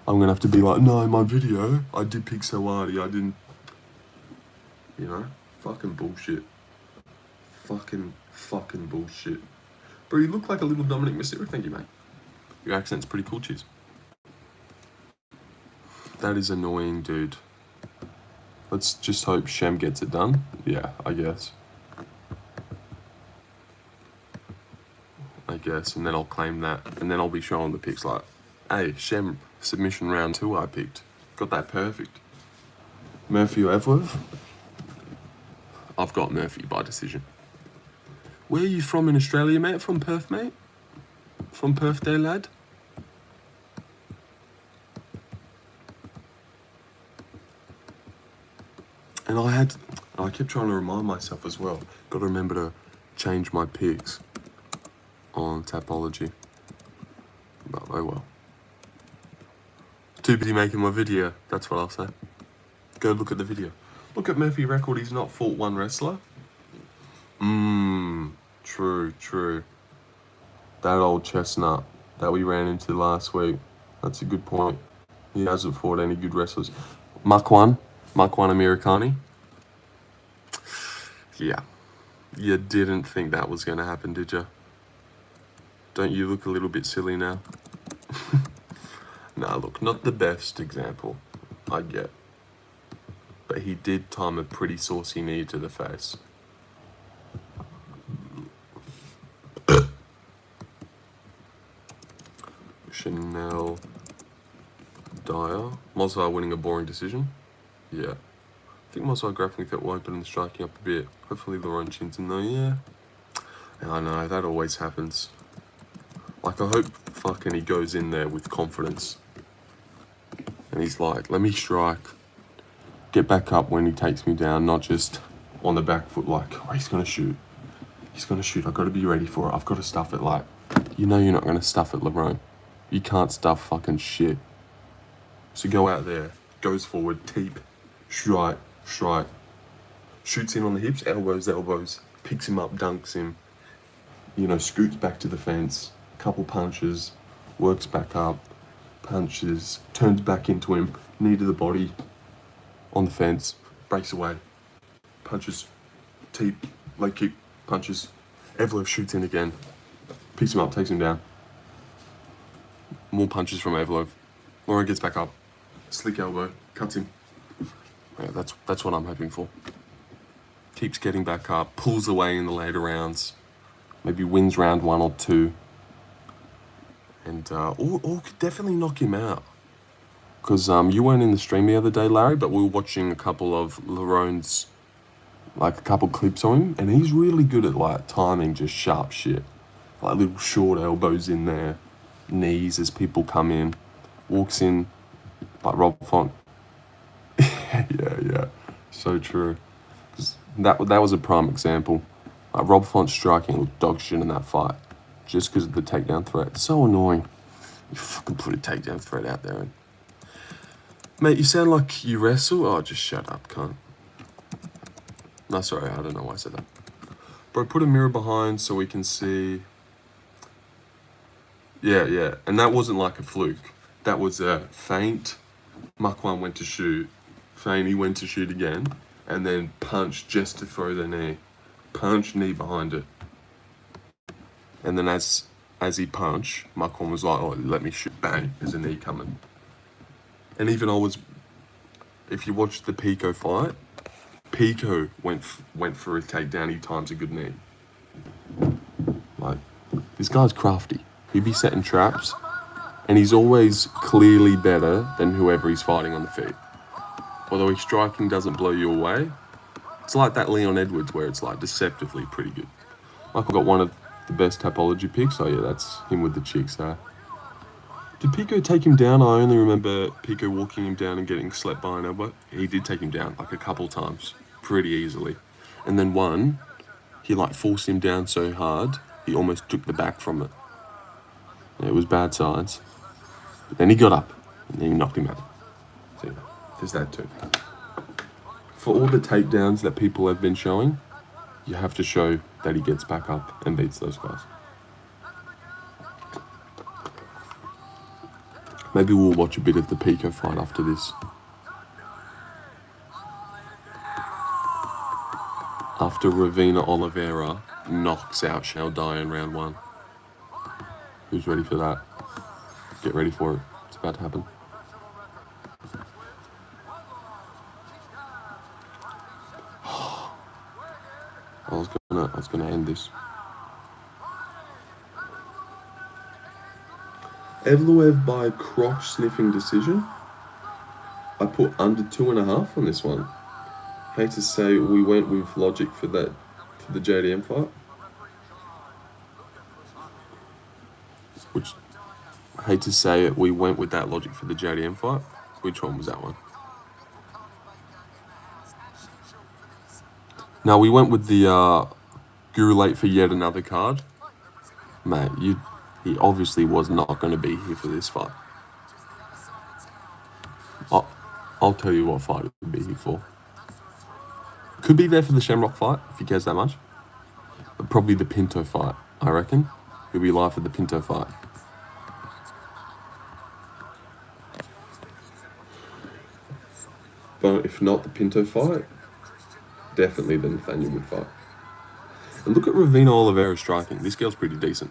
Speaker 1: I'm going to have to be like, no, in my video, I did pick Sawadi, I didn't... You know? Fucking bullshit. Fucking bullshit. Bro, you look like a little Dominic Mysterio. Thank you, mate. Your accent's pretty cool, cheers. That is annoying, dude. Let's just hope Shem gets it done. Yeah, I guess. And then I'll claim that. And then I'll be showing the picks like, hey, Shem, submission round 2 I picked. Got that perfect. Murphy or Evworth? I've got Murphy by decision. Where are you from in Australia, mate? From Perth, mate? From Perth there, lad? And I kept trying to remind myself as well. Got to remember to change my picks on Tapology. But oh well. Too busy making my video, that's what I'll say. Go look at the video. Look at Murphy's record, he's not fought one wrestler. True. That old chestnut that we ran into last week, that's a good point. He hasn't fought any good wrestlers. Makwan Americani. Yeah. You didn't think that was going to happen, did you? Don't you look a little bit silly now? Nah, look, not the best example, I get. But he did time a pretty saucy knee to the face. Chanel Dyer. Mosvar winning a boring decision. Yeah. I think Mosvar grappling fit will open and striking up a bit. Hopefully Laurent chins in though, yeah. I know, that always happens. Like, I hope fucking he goes in there with confidence. And he's like, let me strike. Get back up when he takes me down, not just on the back foot like, oh, he's going to shoot. He's going to shoot. I've got to be ready for it. I've got to stuff it. Like, you know you're not going to stuff it, LeBron. You can't stuff fucking shit. So go out there, goes forward, teep, strike, strike. Shoots in on the hips, elbows. Picks him up, dunks him. You know, scoots back to the fence. Couple punches, works back up, punches, turns back into him, knee to the body, on the fence, breaks away, punches, teep, leg kick, punches. Evloev shoots in again, picks him up, takes him down. More punches from Evloev. Lauren gets back up, slick elbow, cuts him. Yeah, that's what I'm hoping for. Keeps getting back up, pulls away in the later rounds, maybe wins round 1 or 2. And or could definitely knock him out. Because you weren't in the stream the other day, Larry, but we were watching a couple of Larone's, like a couple clips of him, and he's really good at like timing just sharp shit. Like little short elbows in there, knees as people come in, walks in like Rob Font. yeah, so true. 'Cause that was a prime example. Like Rob Font striking looked dog shit in that fight, just because of the takedown threat. It's so annoying. You fucking put a takedown threat out there. And... Mate, you sound like you wrestle. Oh, just shut up, cunt. No, sorry, I don't know why I said that. Bro, put a mirror behind so we can see. Yeah. And that wasn't like a fluke. That was a feint. Makwan went to shoot. Feint, he went to shoot again. And then punch just to throw the knee. Punch, knee behind it. And then as he punched, Makwan was like, oh, let me shoot. Bang, there's a knee coming. And even if you watch the Pico fight, Pico went for a takedown. He times a good knee. Like, this guy's crafty. He'd be setting traps, and he's always clearly better than whoever he's fighting on the feet. Although his striking doesn't blow you away, it's like that Leon Edwards where it's like deceptively pretty good. Michael got one of the best Tapology picks. Oh yeah, that's him with the chicks there. Did Pico take him down? I only remember Pico walking him down and getting slapped by an elbow. He did take him down like a couple times, pretty easily. And then one, he like forced him down so hard, he almost took the back from it. Yeah, it was bad signs. But then he got up, and then he knocked him out. So there's that too. For all the takedowns that people have been showing, you have to show that he gets back up and beats those guys. Maybe we'll watch a bit of the Pico fight after this. After Ravina Oliveira knocks out Shao Dai in round 1. Who's ready for that? Get ready for it. It's about to happen. I was gonna end this. Evloev by crotch sniffing decision. I put under 2.5 on this one. Hate to say we went with logic for the JDM fight. Which, I hate to say it, we went with that logic for the JDM fight. Which one was that one? Now we went with the Guru late for yet another card. Mate, he obviously was not going to be here for this fight. I'll tell you what fight it would be here for. Could be there for the Shamrock fight, if he cares that much. But probably the Pinto fight, I reckon. He'll be live for the Pinto fight. But if not the Pinto fight, definitely the Nathaniel Wood fight. And look at Ravina Oliveira striking. This girl's pretty decent.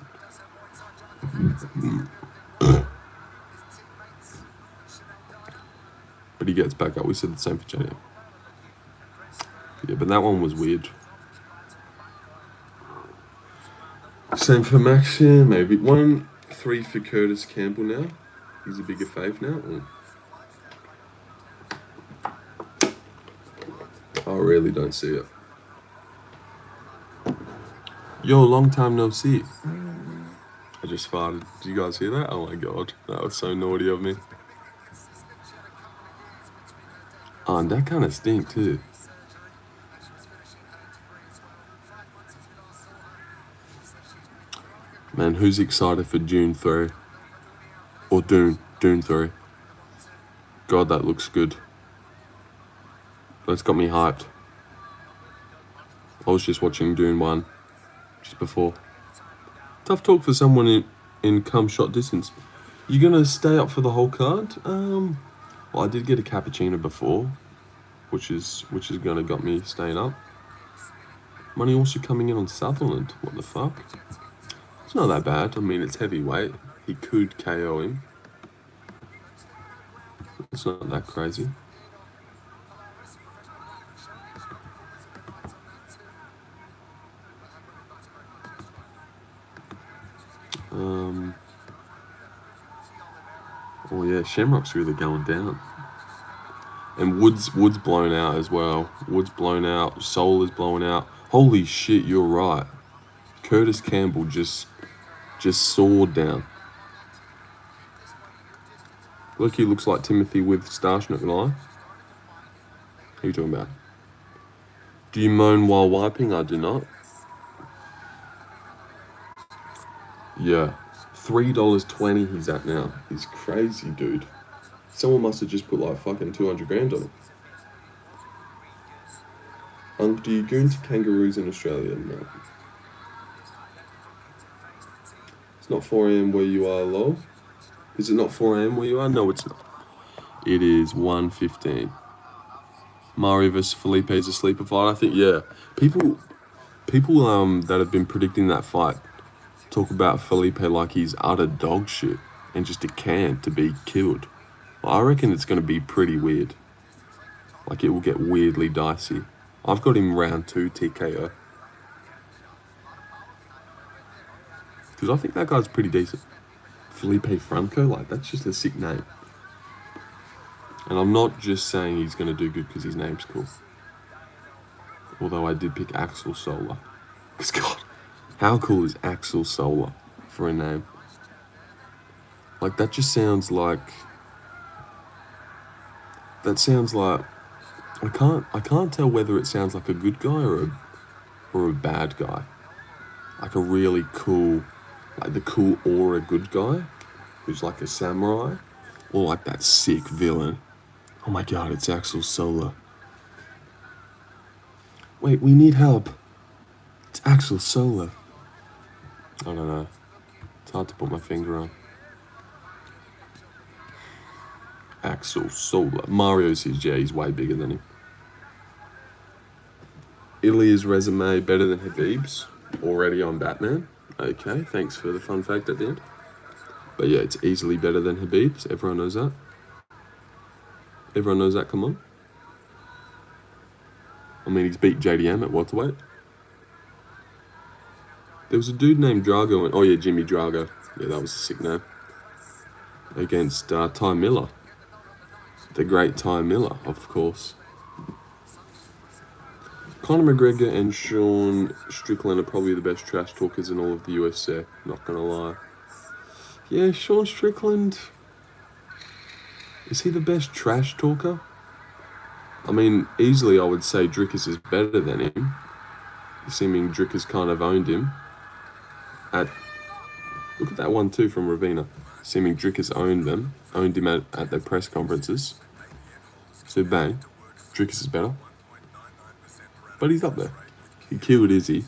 Speaker 1: But he gets back up. We said the same for JD. Yeah, but that one was weird. Same for Max, yeah, maybe. 1-3 for Curtis Campbell now. He's a bigger fave now. I really don't see it. Yo, long time no see. I just farted. Did you guys hear that? Oh my god, that was so naughty of me. Oh, and that kind of stink too. Man, who's excited for Dune 3? Or Dune 3. God, that looks good. That's got me hyped. I was just watching Dune 1 just before. Tough talk for someone in cum shot distance. You gonna stay up for the whole card? Well, I did get a cappuccino before, which is gonna got me staying up. Money also coming in on Sutherland. What the fuck? It's not that bad. I mean, it's heavyweight. He could KO him. It's not that crazy. Oh yeah, Shamrock's really going down. And Wood's blown out as well. Wood's blown out. Soul is blown out. Holy shit, you're right. Curtis Campbell just soared down. Look, he looks like Timothy with Starch, not gonna lie. Who are you talking about? Do you moan while wiping? I do not. Yeah. $3.20 he's at now. He's crazy, dude. Someone must have just put like fucking 200 grand on him. Do you goon to kangaroos in Australia? No. It's not 4 AM where you are, lol. Is it not 4 AM where you are? No, it's not. It is 1:15. Mario vs. Felipe is a sleeper fight. I think, yeah. People that have been predicting that fight talk about Felipe like he's utter dog shit and just a can to be killed. I reckon it's going to be pretty weird. Like, it will get weirdly dicey. I've got him round 2 TKO. Because I think that guy's pretty decent. Felipe Franco, like, that's just a sick name. And I'm not just saying he's going to do good because his name's cool. Although I did pick Axel Solar. Because, God, how cool is Axel Solar for a name? Like, that just sounds like... That sounds like... I can't tell whether it sounds like a good guy or a bad guy. Like a really cool... Like the cool aura good guy who's like a samurai. Or like that sick villain. Oh my god, it's Axel Solar. Wait, we need help. It's Axel Solar. I don't know. It's hard to put my finger on. Axel Solar. Mario's he's way bigger than him. Ilya's resume better than Habib's. Already on Batman. Okay, thanks for the fun fact at the end. But yeah, it's easily better than Habib's. Everyone knows that. Everyone knows that, come on. I mean, he's beat JDM at welterweight. There was a dude named Drago, and oh yeah, Jimmy Drago. Yeah, that was a sick name. Against Ty Miller. The great Ty Miller, of course. Conor McGregor and Sean Strickland are probably the best trash talkers in all of the UFC, not gonna lie. Yeah, Sean Strickland... Is he the best trash talker? I mean, easily I would say Drickus is better than him. Assuming Drickus kind of owned him. Look at that one too from Ravina. Assuming Drickus owned him at their press conferences. So bang, Drickus is better. But he's up there. He killed Izzy.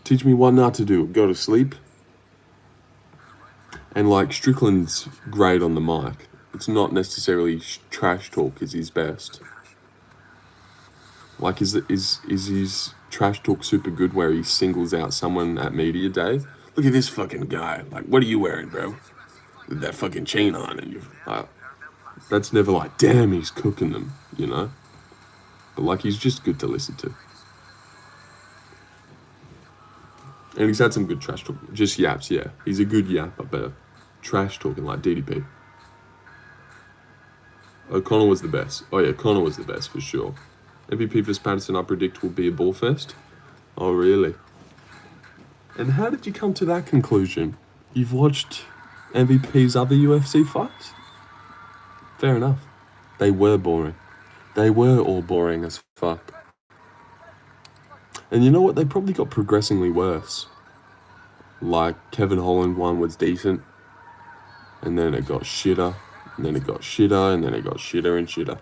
Speaker 1: Teach me what not to do. Go to sleep. And like, Strickland's great on the mic. It's not necessarily trash talk is his best. Like, is his trash talk super good where he singles out someone at media day? Look at this fucking guy. Like, what are you wearing, bro? With that fucking chain on, and that's never like, damn, he's cooking them, you know? But like, he's just good to listen to. And he's had some good trash talk. Just yaps, yeah. He's a good yapper, but trash talking like DDP. Oh, Conor was the best. Oh yeah, Conor was the best for sure. MVP for Patterson, I predict, will be a ball fest. Oh really? And how did you come to that conclusion? You've watched MVP's other UFC fights? Fair enough. They were boring. They were all boring as fuck. And you know what? They probably got progressively worse. Like, Kevin Holland one was decent, and then it got shitter, and then it got shitter, and then it got shitter and shitter.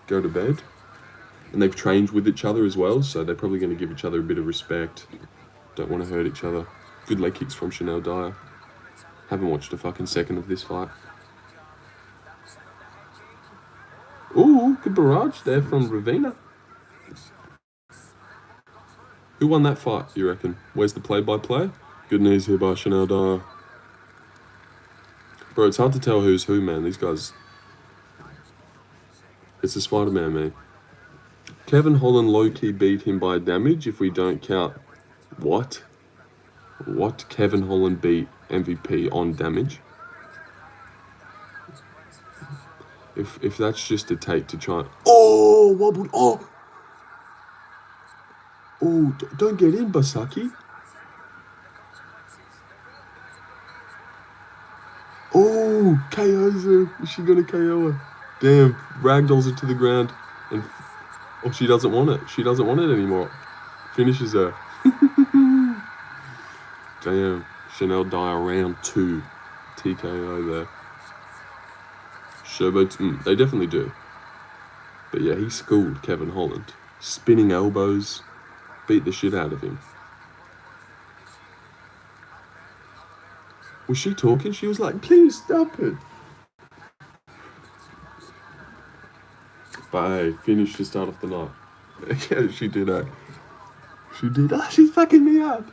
Speaker 1: Go to bed. And they've trained with each other as well, so they're probably going to give each other a bit of respect. Don't want to hurt each other. Good leg kicks from Chanel Dyer. Haven't watched a fucking second of this fight. Ooh, good barrage there from Ravina. Who won that fight, you reckon? Where's the play-by-play? Good news here by Chanel Dyer. Bro, it's hard to tell who's who, man. These guys... It's a Spider-Man, man. Kevin Holland low-key beat him by damage if we don't count... What? What? Kevin Holland beat MVP on damage? If that's just a take to try and... Oh! Wobbled! Oh! Oh, don't get in, Basaki. Oh, KOs her. Is she gonna KO her? Damn, ragdolls her to the ground. And oh, she doesn't want it. She doesn't want it anymore. Finishes her. Damn, Chanel Dyer round 2. TKO there. Showboats, they definitely do. But yeah, he schooled Kevin Holland. Spinning elbows. Beat the shit out of him. Was she talking? She was like, please stop it. But hey, finished to start off the night. Yeah, she did. She did. Oh, she's fucking me up.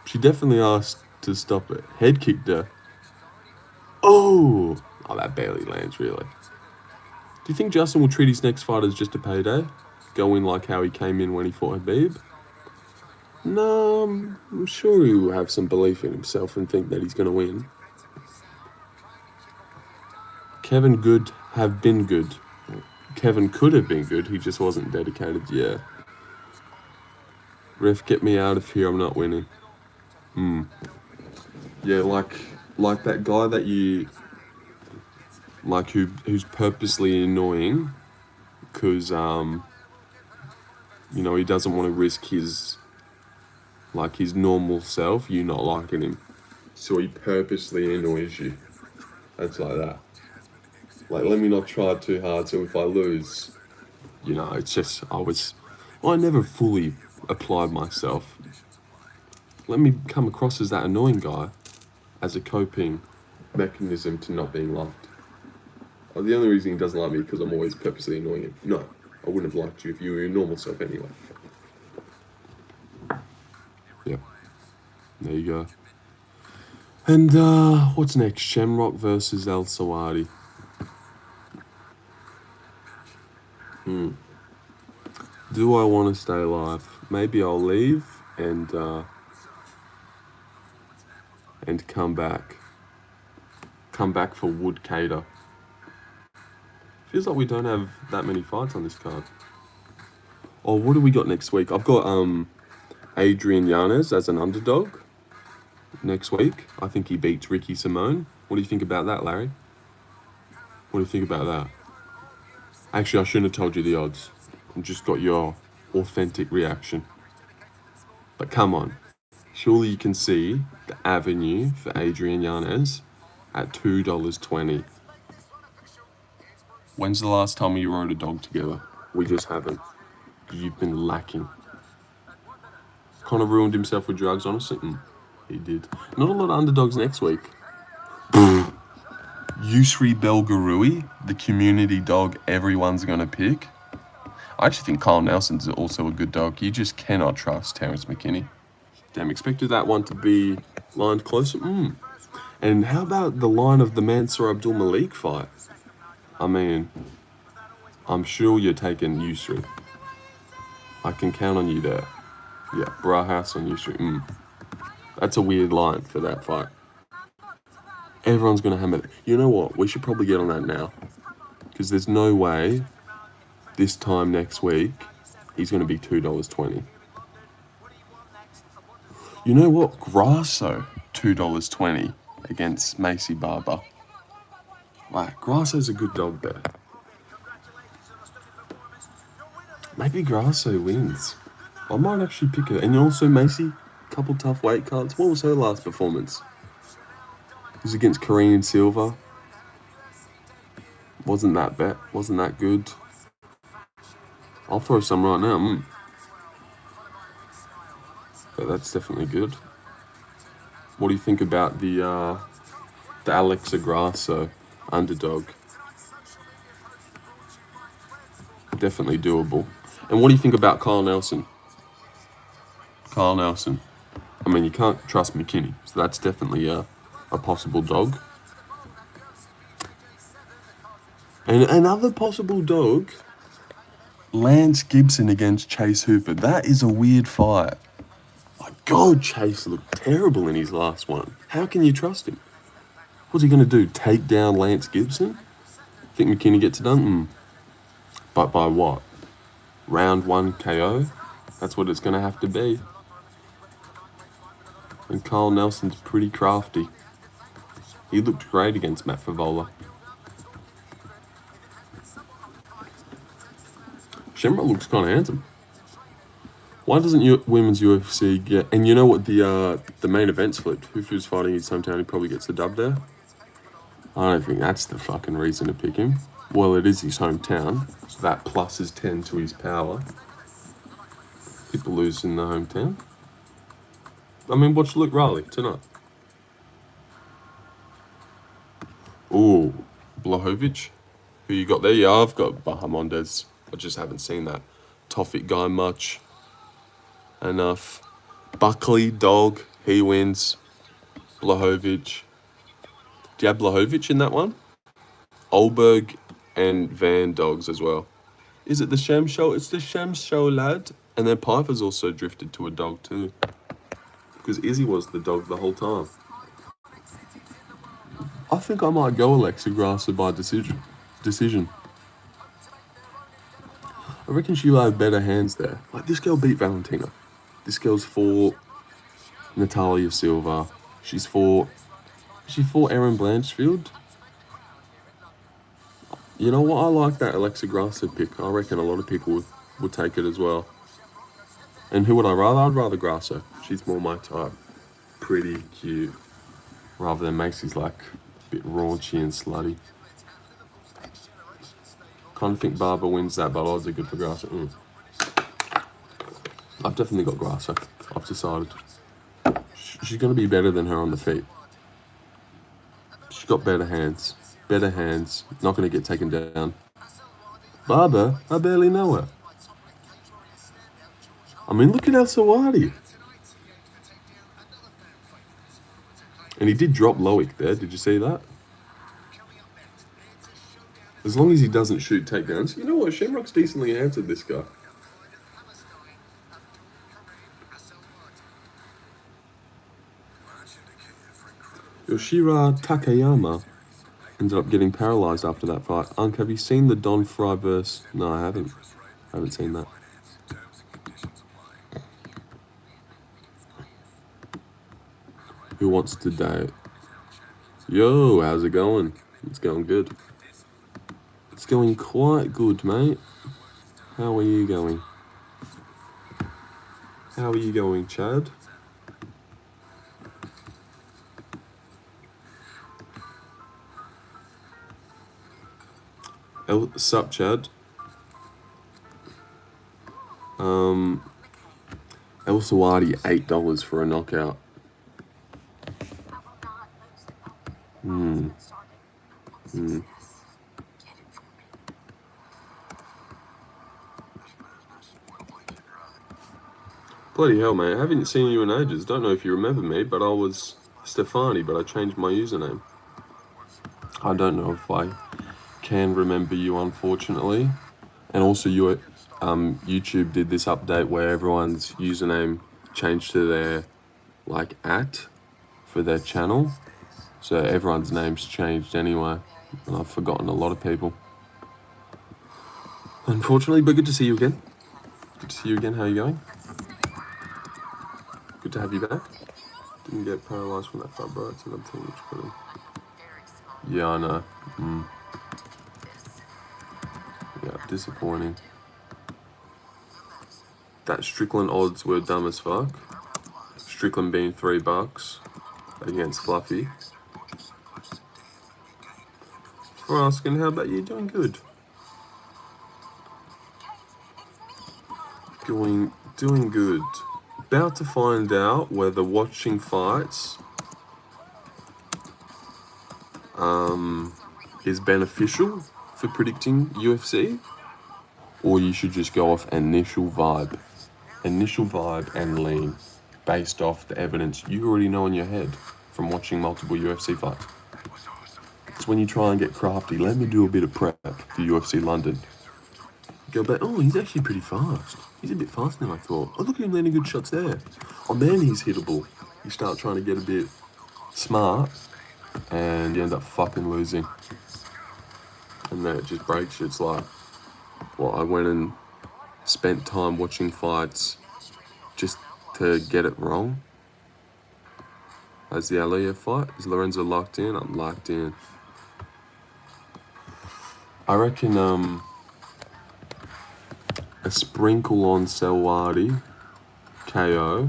Speaker 1: She definitely asked to stop it. Head kicked her. Oh, that barely lands, really. Do you think Justin will treat his next fight as just a payday? Go in like how he came in when he fought Habib? No, I'm sure he will have some belief in himself and think that he's going to win. Kevin Good have been good. Kevin could have been good, he just wasn't dedicated, yeah. Ref, get me out of here, I'm not winning. Yeah, like that guy that you... Like, who's purposely annoying, because, you know, he doesn't want to risk his normal self, you not liking him. So he purposely annoys you. That's like that. Like, let me not try too hard, so if I lose, you know, it's just, I never fully applied myself. Let me come across as that annoying guy as a coping mechanism to not being liked. Oh, the only reason he doesn't like me is because I'm always purposely annoying him. No, I wouldn't have liked you if you were your normal self anyway. Yep. There you go. And what's next? Shamrock versus El Sawadi. Do I want to stay alive? Maybe I'll leave and come back. Come back for Wood Cater. Feels like we don't have that many fights on this card. Oh, what do we got next week? I've got Adrian Yanez as an underdog next week. I think he beats Ricky Simone. What do you think about that, Larry? What do you think about that? Actually, I shouldn't have told you the odds. I just got your authentic reaction. But come on. Surely you can see the avenue for Adrian Yanez at $2.20. When's the last time you rode a dog together? We just haven't. You've been lacking. Connor ruined himself with drugs, honestly. He did. Not a lot of underdogs next week. Yusri Belgarui, the community dog everyone's going to pick. I actually think Kyle Nelson's also a good dog. You just cannot trust Terrence McKinney. Damn, expected that one to be lined closer. And how about the line of the Mansour Abdul Malik fight? I mean, I'm sure you're taking Yusri. I can count on you there. Yeah, Brahouse on Yusri. That's a weird line for that fight. Everyone's going to hammer it. You know what? We should probably get on that now. Because there's no way this time next week He's going to be $2.20. You know what? Grasso, $2.20 against Macy Barber. Like, Grasso's a good dog there. Maybe Grasso wins. I might actually pick her. And also Macy, couple tough weight cuts. What was her last performance? It was against Korean Silva. Wasn't that bad. Wasn't that good. I'll throw some right now. But that's definitely good. What do you think about the Alexa Grasso underdog? Definitely doable. And what do you think about Kyle Nelson? Kyle Nelson. I mean, you can't trust McKinney, so that's definitely a possible dog. And another possible dog, Lance Gibson against Chase Hooper. That is a weird fight. My God, Chase looked terrible in his last one. How can you trust him? What's he going to do, take down Lance Gibson? Think McKinney gets it done? But by what? Round 1 KO? That's what it's going to have to be. And Kyle Nelson's pretty crafty. He looked great against Matt Favola. Shamrock looks kind of handsome. Why doesn't women's UFC get... And you know what, the main event's flipped. If he was fighting his hometown, he probably gets the dub there. I don't think that's the fucking reason to pick him. Well, it is his hometown, so that pluses 10 to his power. People lose in the hometown. I mean, watch Luke Riley tonight. Ooh, Blachowicz. Who you got there? Yeah, I've got Bahamondes. I just haven't seen that Toffik guy much. Enough. Buckley, dog. He wins. Blachowicz. Do you have Blachowicz in that one? Olberg and Van dogs as well. Is it the Sham Show? It's the Sham Show lad. And then Piper's also drifted to a dog too. Because Izzy was the dog the whole time. I think I might go Alexa Grasso by decision. I reckon she'll have better hands there. Like, this girl beat Valentina. This girl's for Natalia Silva. She fought Erin Blanchfield. You know what? I like that Alexa Grasso pick. I reckon a lot of people would take it as well. And who would I rather? I'd rather Grasso. She's more my type. Pretty cute. Rather than Macy's, like, a bit raunchy and slutty. Kind of think Barber wins that, but odds are good for Grasso. I've definitely got Grasso. I've decided. She's going to be better than her on the feet. She's got better hands. Better hands. Not going to get taken down. Barber, I barely know her. I mean, look at El Sawadi. And he did drop Loic there. Did you see that? As long as he doesn't shoot takedowns. You know what? Shamrock's decently answered this guy. Yoshira Takayama ended up getting paralyzed after that fight. Unc, have you seen the Don Fry verse? No, I haven't. I haven't seen that. Who wants to date? Yo, how's it going? It's going good. It's going quite good, mate. How are you going? How are you going, Chad? Sup, Chad? El Sawadi, $8 for a knockout. Bloody hell, mate. I haven't seen you in ages. Don't know if you remember me, but I was Stefani, but I changed my username. I don't know if I can remember you, unfortunately. And also, YouTube did this update where everyone's username changed to their, like, @ for their channel. So everyone's name's changed anyway. And I've forgotten a lot of people. Unfortunately, but good to see you again. Good to see you again. How are you going? Good to have you back. Didn't get paralysed from that fight, bro. It's another thing which put him. Yeah, I know. Yeah, disappointing. That Strickland odds were dumb as fuck. Strickland being $3 against Fluffy. For asking, how about you? Doing good. Doing good. About to find out whether watching fights is beneficial for predicting UFC, or you should just go off initial vibe and lean based off the evidence you already know in your head from watching multiple UFC fights. It's when you try and get crafty. Let me do a bit of prep for UFC London. Go back, oh, he's actually pretty fast. He's a bit faster than I thought. Oh, look at him landing good shots there. Oh man, he's hittable. You start trying to get a bit smart and you end up fucking losing. And then it just breaks you. It's like, well, I went and spent time watching fights just to get it wrong. As the Aliyah fight, is Lorenzo locked in? I'm locked in. I reckon a sprinkle on Selwadi, KO.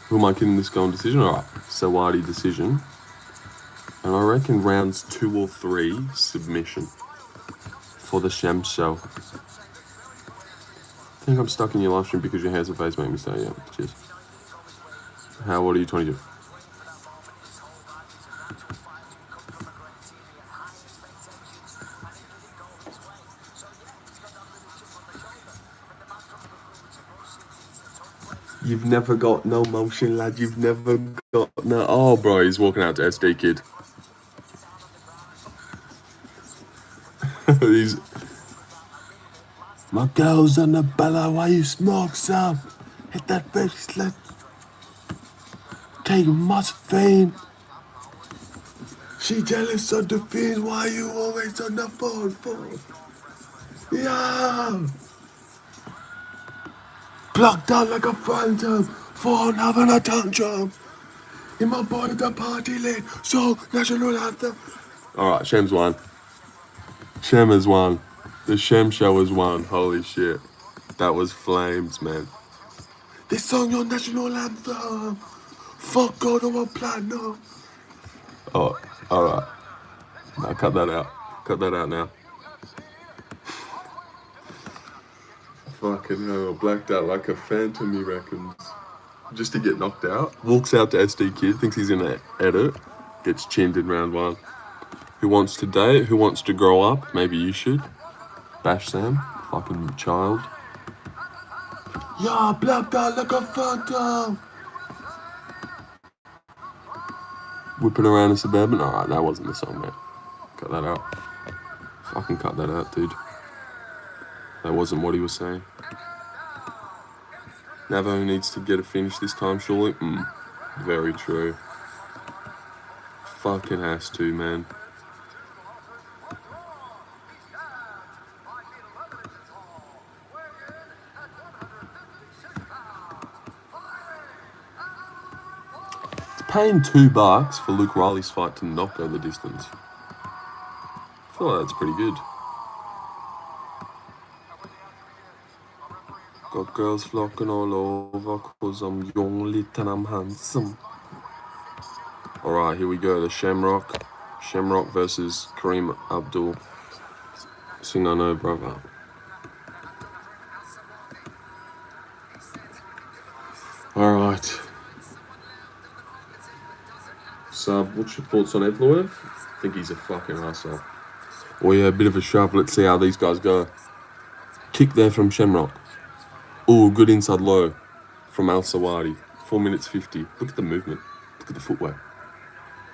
Speaker 1: Who am I kidding? This go on decision? Alright, Selwadi decision. And I reckon rounds 2 or 3 submission for the Shem show. I think I'm stuck in your live stream because your hands and face make me stay. Yeah, cheers. How old are you? 22. You've never got no motion, lad. You've never got no. Oh, bro, he's walking out to SD Kid. He's. My girl's on the bella, why you smoke some? Hit that bracelet. Take must faint. She jealous of the fiends, why you always on the phone? Yeah. Plucked out like a phantom, phone having a tantrum. In my body, the party late, so national anthem. Alright, Shem's won. Shem has won. The Shem show has won. Holy shit. That was flames, man. This song your national anthem. Fuck God over platinum. Oh, alright. Now cut that out. Cut that out now. Fucking hell, blacked out like a phantom, he reckons. Just to get knocked out. Walks out to SD Kid, thinks he's gonna edit. Gets chinned in round 1. Who wants to date? Who wants to grow up? Maybe you should. Bash Sam. Fucking child. Yeah, blacked out like a phantom. Whipping around a Suburban. Alright, that wasn't the song, man. Cut that out. Fucking cut that out, dude. That wasn't what he was saying. Navo needs to get a finish this time, surely. Very true. Fucking has to, man. It's paying $2 for Luke Riley's fight to not go the distance. I feel like that's pretty good. Got girls flocking all over cause I'm young, lit and I'm handsome. Alright, here we go. The Shamrock. Shamrock versus Kareem Abdul. Sing I know, brother. Alright. Sub, what's your thoughts on Evloev? I think he's a fucking asshole. Oh yeah, a bit of a shove. Let's see how these guys go. Kick there from Shamrock. Oh, good inside low from Al Sawadi. 4 minutes 50. Look at the movement. Look at the footwork.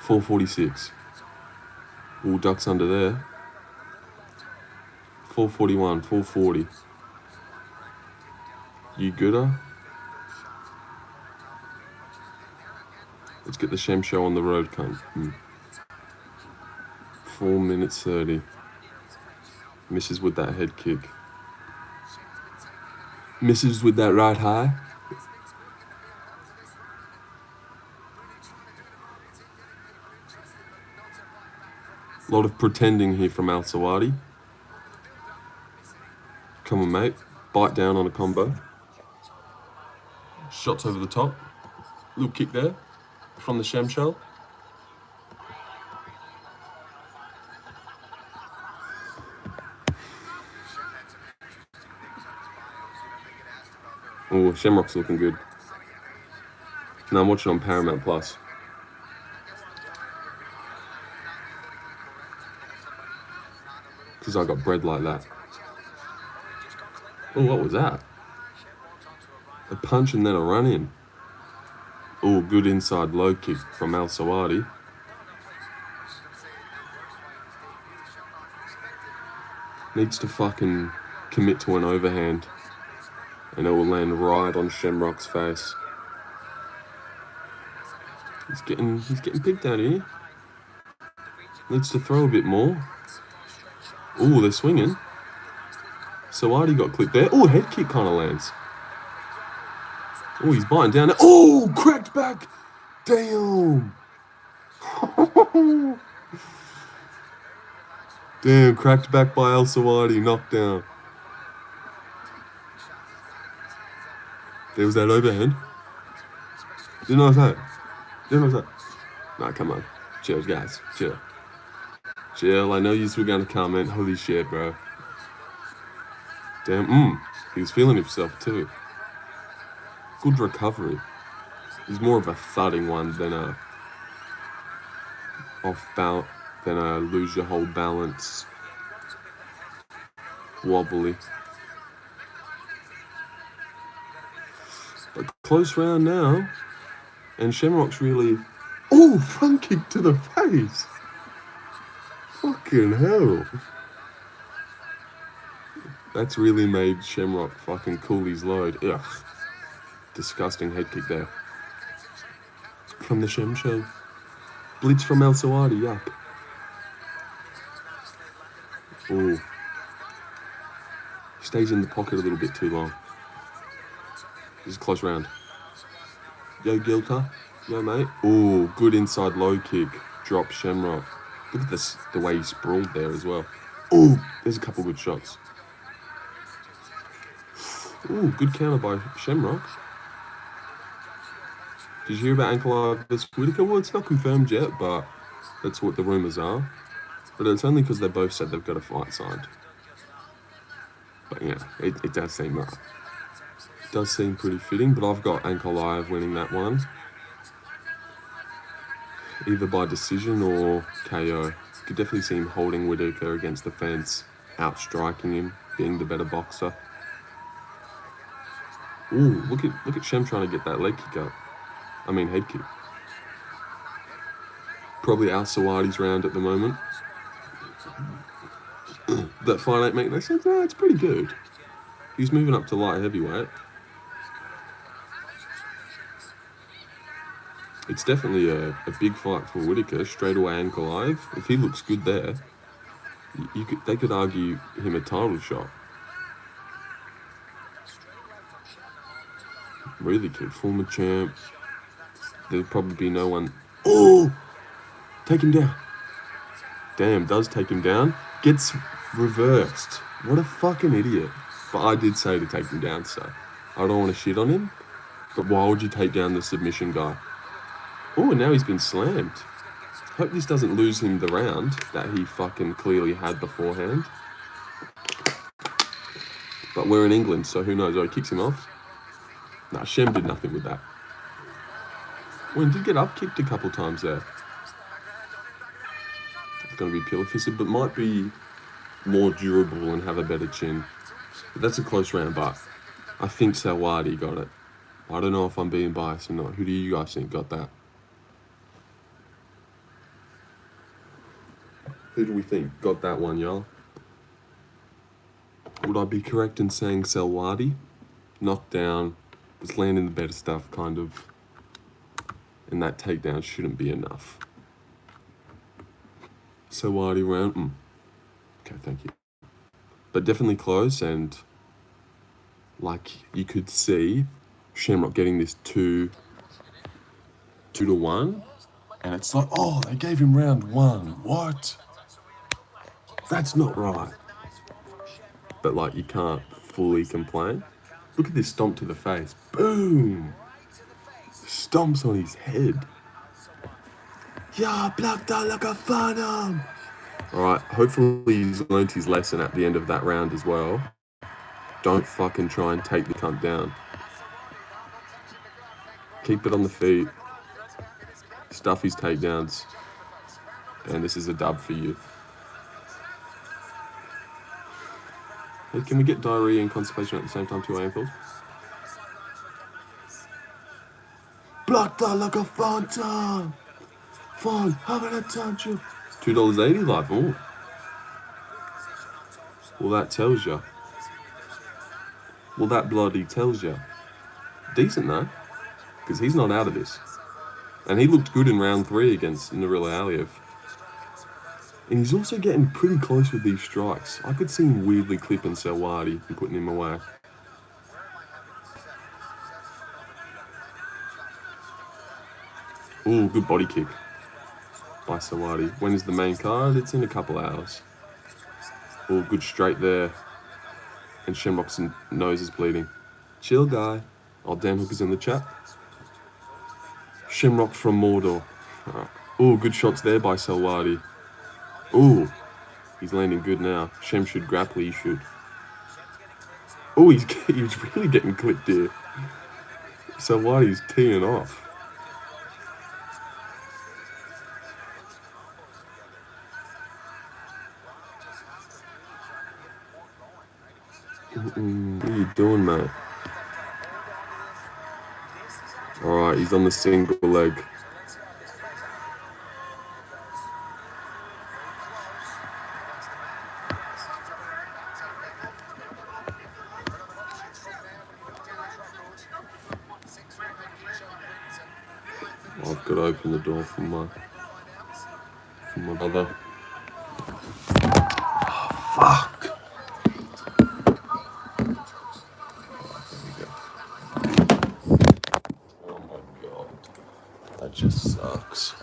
Speaker 1: 4:46. Oh, ducks under there. 4:41. 4:40. You gooder? Let's get the Shem show on the road, cunt. 4 minutes 30. Misses with that head kick. Misses with that right high. A lot of pretending here from Al Sawadi. Come on, mate. Bite down on a combo. Shots over the top. Little kick there from the Shamshell. Oh, Shamrock's looking good. Now I'm watching on Paramount Plus. Because I got bred like that. Oh, what was that? A punch and then a run in. Oh, good inside low kick from Al Sawadi. Needs to fucking commit to an overhand. And it will land right on Shamrock's face. He's getting picked out here. Needs to throw a bit more. Oh, they're swinging. Sawadi got clipped there. Oh, head kick kind of lands. Oh, he's biting down there. Oh, cracked back. Damn. Damn, cracked back by Al Sawadi. Knocked down. There was that overhand. Didn't know that. Nah, come on. Chill, guys. Chill. I know you were going to comment. Holy shit, bro. Damn, he was feeling himself too. Good recovery. It was more of a thudding one than a lose your whole balance. Wobbly. But close round now. And Shamrock's really... Oh, front kick to the face. Fucking hell. That's really made Shamrock fucking cool his load. Ugh. Disgusting head kick there. From the Shamshell. Blitz from Al Sawadi, yup. Ooh. Stays in the pocket a little bit too long. This is a close round. Yo, Gilta. Yo, mate. Ooh, good inside low kick. Drop Shamrock. Look at this, the way he sprawled there as well. Ooh, there's a couple good shots. Ooh, good counter by Shamrock. Did you hear about ankle versus Whittaker? Well, it's not confirmed yet, but that's what the rumours are. But it's only because they both said they've got a fight signed. But yeah, it does seem right. It does seem pretty fitting, but I've got Ankalaev winning that one. Either by decision or KO. Could definitely see him holding Whittaker against the fence, outstriking him, being the better boxer. Ooh, look at Shem trying to get that leg kick up. I mean head kick. Probably Al Sawadi's round at the moment. That fight ain't making no sense. No, it's pretty good. He's moving up to light heavyweight. It's definitely a big fight for Whittaker. Straight away Ankalaev. If he looks good there, they could argue him a title shot. Really good. Former champ. There'd probably be no one... Oh! Take him down. Damn, does take him down. Gets reversed. What a fucking idiot. But I did say to take him down, so I don't want to shit on him. But why would you take down the submission guy? Oh, and now he's been slammed. Hope this doesn't lose him the round that he fucking clearly had beforehand. But we're in England, so who knows? Oh, he kicks him off. Nah, Shem did nothing with that. Well, he did get up-kicked a couple times there. It's going to be pillar-fisted, but might be more durable and have a better chin. But that's a close round, but I think Sawadi got it. I don't know if I'm being biased or not. Who do you guys think got that? Who do we think got that one, y'all? Would I be correct in saying Sawadi? Knocked down, was landing the better stuff, kind of. And that takedown shouldn't be enough. Sawadi round. Okay, thank you. but definitely close. And like you could see Shamrock getting this 2-1, and it's like, oh, they gave him round 1. What? That's not right. But like you can't fully complain. Look at this stomp to the face. Boom! Stomps on his head. Yeah, blacked out like a phantom. Alright, hopefully he's learned his lesson at the end of that round as well. Don't fucking try and take the cunt down. Keep it on the feet. Stuff his takedowns. And this is a dub for you. Hey, can we get diarrhea and constipation at the same time, 2 AMFLs? Blacked out like a phantom. Fun, having a tantrum. $2.80 live. Ooh. Well, that tells you. Well, that bloody tells you. Decent, though. Because he's not out of this. And he looked good in round 3 against Nurila Aliev. And he's also getting pretty close with these strikes. I could see him weirdly clipping Selwadi and putting him away. Ooh, good body kick by Selwadi. When is the main card? It's in a couple hours. Ooh, good straight there. And Shamrock's nose is bleeding. Chill, guy. Oh, Dan Hook is in the chat. Shamrock from Mordor. Ooh, good shots there by Selwadi. Ooh, he's landing good now. Shem should grapple, he should. Ooh, he's really getting clipped here. Selwadi's teeing off. What are you doing, mate? Alright, he's on the single leg. I've got to open the door for my brother. Oh, fuck. Oh my god. That just sucks.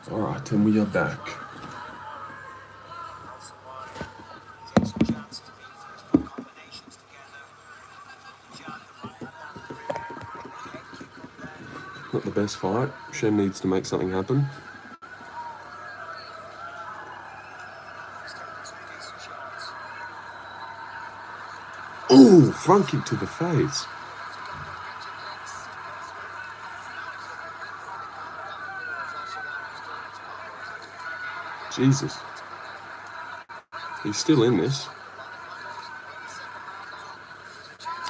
Speaker 1: Alright, and we are back. Not the best fight. Shem needs to make something happen. Ooh, front kick to the face. Jesus. He's still in this.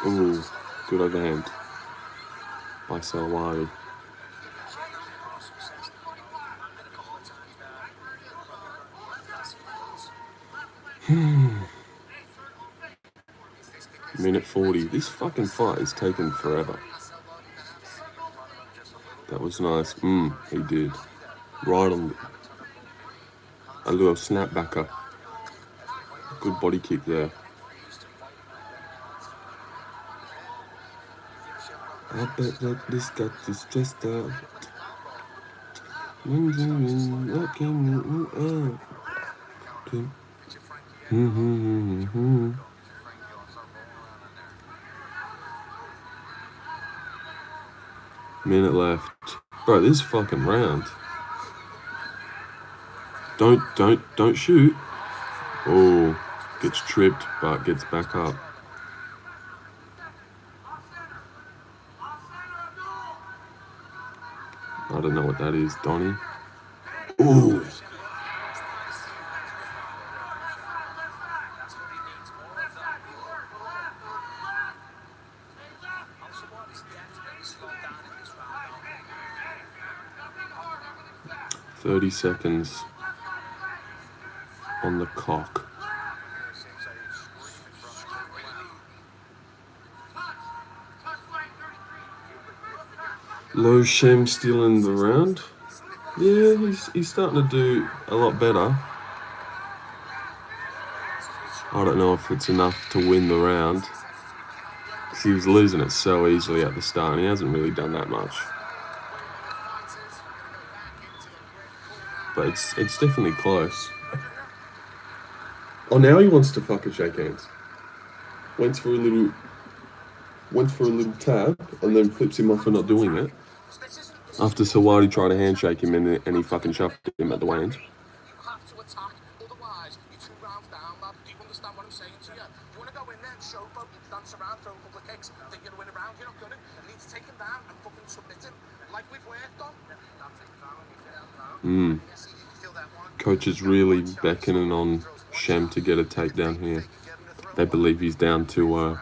Speaker 1: Ooh, good overhand by Selwadi. Minute 40. This fucking fight is taking forever. That was nice. He did. Right on a little snapbacker. Good body kick there. I bet that this got you stressed out. What can you Minute left. Bro, this fucking round. Don't shoot. Oh, gets tripped, but gets back up. I don't know what that is, Donnie. Ooh. 30 seconds on the cock. Low Shem still in the round. Yeah, he's starting to do a lot better. I don't know if it's enough to win the round. He was losing it so easily at the start, and he hasn't really done that much. But it's definitely close. Oh, now he wants to fucking shake hands. Went for a little tab, and then flips him off for not doing it. After Sawadi tried to handshake him, and he fucking shoved him at the weigh-ins. Coach is really beckoning on Shem to get a takedown here. They believe he's down to,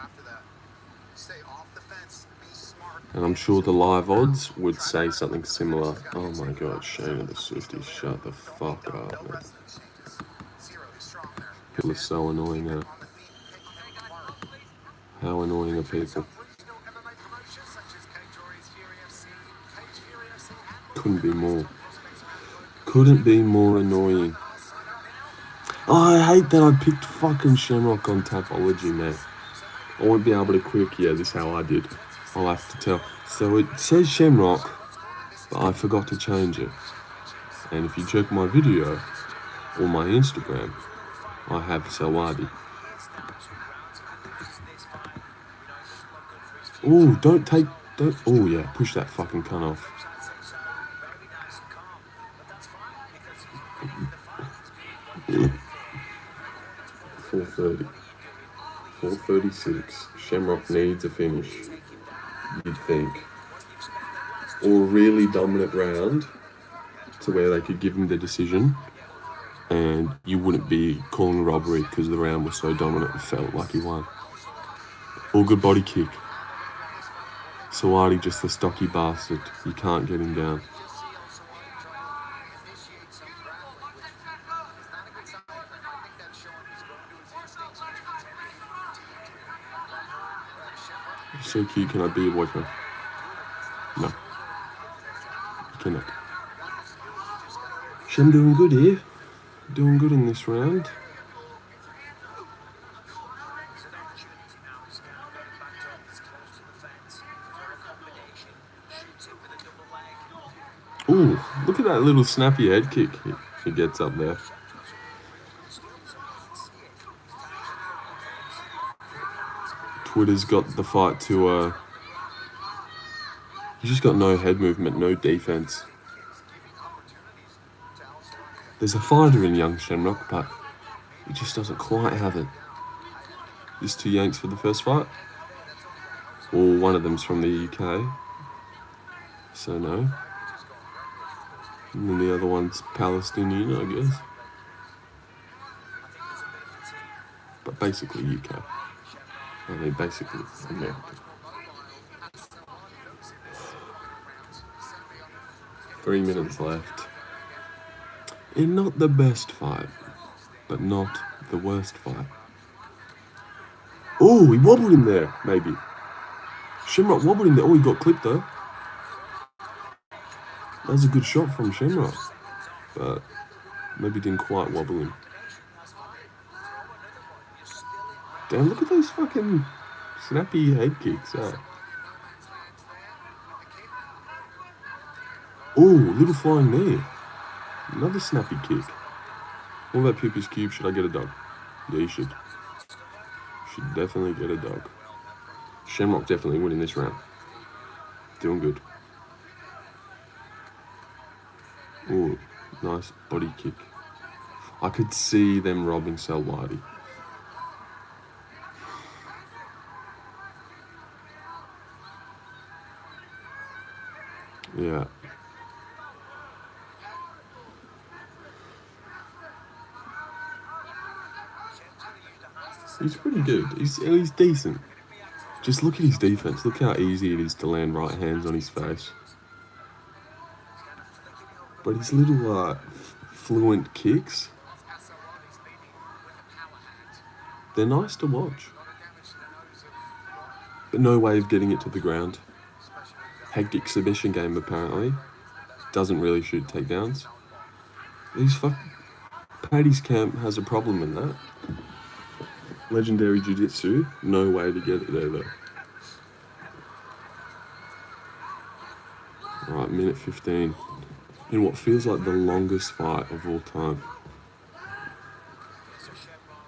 Speaker 1: and I'm sure the live odds would say something similar. Oh my god, Shane the Swifties, shut the fuck up, man. People are so annoying now. How annoying are people? Couldn't be more. Couldn't be more annoying. Oh, I hate that I picked fucking Shamrock on Tapology, man. I won't be able to click, yeah, this is how I did. I'll have to tell. So it says Shamrock, but I forgot to change it. And if you check my video or my Instagram, I have Sawadi. Oh, don't. Oh yeah, push that fucking cunt off. Yeah. 4:30. 4:36. Shamrock needs a finish, you'd think. Or a really dominant round to where they could give him the decision and you wouldn't be calling robbery because the round was so dominant and felt like he won. All good body kick. Sawadi just a stocky bastard. You can't get him down. So cute, can I be your boyfriend? No. You cannot. Shem doing good here. Doing good in this round. Ooh, look at that little snappy head kick he gets up there. Twitter's got the fight to, he's just got no head movement, no defense. There's a fighter in young Shamrock, but he just doesn't quite have it. These two Yanks for the first fight. Or one of them's from the UK. So no. And then the other one's Palestinian, I guess. But basically UK. I mean, basically American. 3 minutes left. In not the best fight, but not the worst fight. Oh, he wobbled him there, maybe. Shamrock wobbled him there. Oh, he got clipped though. That was a good shot from Shamrock, but maybe didn't quite wobble him. Damn, look at those fucking snappy head kicks. Oh, little flying knee. Another snappy kick. What about Pippi's Cube? Should I get a dog? Yeah, you should. Should definitely get a dog. Shamrock definitely winning this round. Doing good. Ooh, nice body kick. I could see them robbing Salwadi. Yeah. He's pretty good. He's decent. Just look at his defense. Look how easy it is to land right hands on his face. But his little fluent kicks, they're nice to watch. But no way of getting it to the ground. Hectic submission game apparently. Doesn't really shoot takedowns. Paddy's camp has a problem in that. Legendary Jiu-Jitsu, no way to get it there though. Alright, minute 15. In what feels like the longest fight of all time.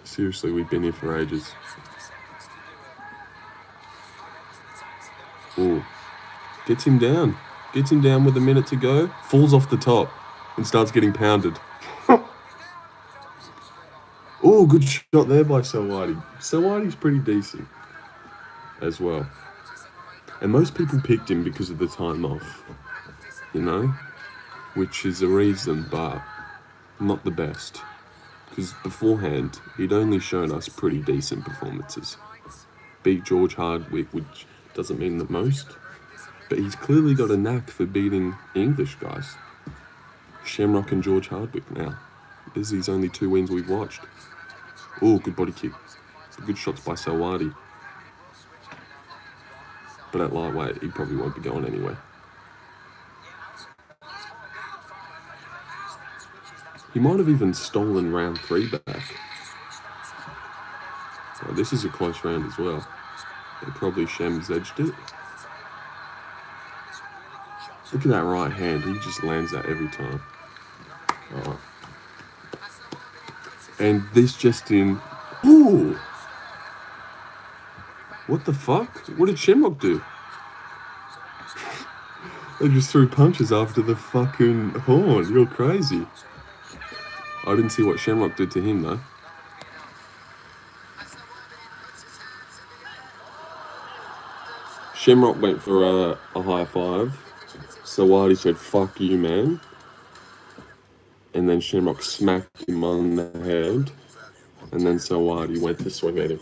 Speaker 1: Seriously, we've been here for ages. Ooh. Gets him down. Gets him down with a minute to go. Falls off the top and starts getting pounded. Oh, good shot there by Sawadi. Sawadi's pretty decent as well. And most people picked him because of the time off, you know? Which is a reason, but not the best. Because beforehand, he'd only shown us pretty decent performances. Beat George Hardwick, which doesn't mean the most. But he's clearly got a knack for beating English guys. Shamrock and George Hardwick now. This is his only 2 wins we've watched. Oh, good body kick. Good shots by Sawadi. But at lightweight, he probably won't be going anywhere. He might have even stolen round 3 back. Oh, this is a close round as well. They probably Shams edged it. Look at that right hand. He just lands that every time. Alright. And this just in. Ooh! What the fuck? What did Shamrock do? They just threw punches after the fucking horn. You're crazy. I didn't see what Shamrock did to him though. Shamrock went for a high five. Sawadi said, "Fuck you, man." And then Shamrock smacked him on the head. And then Sawadi went to swing at him.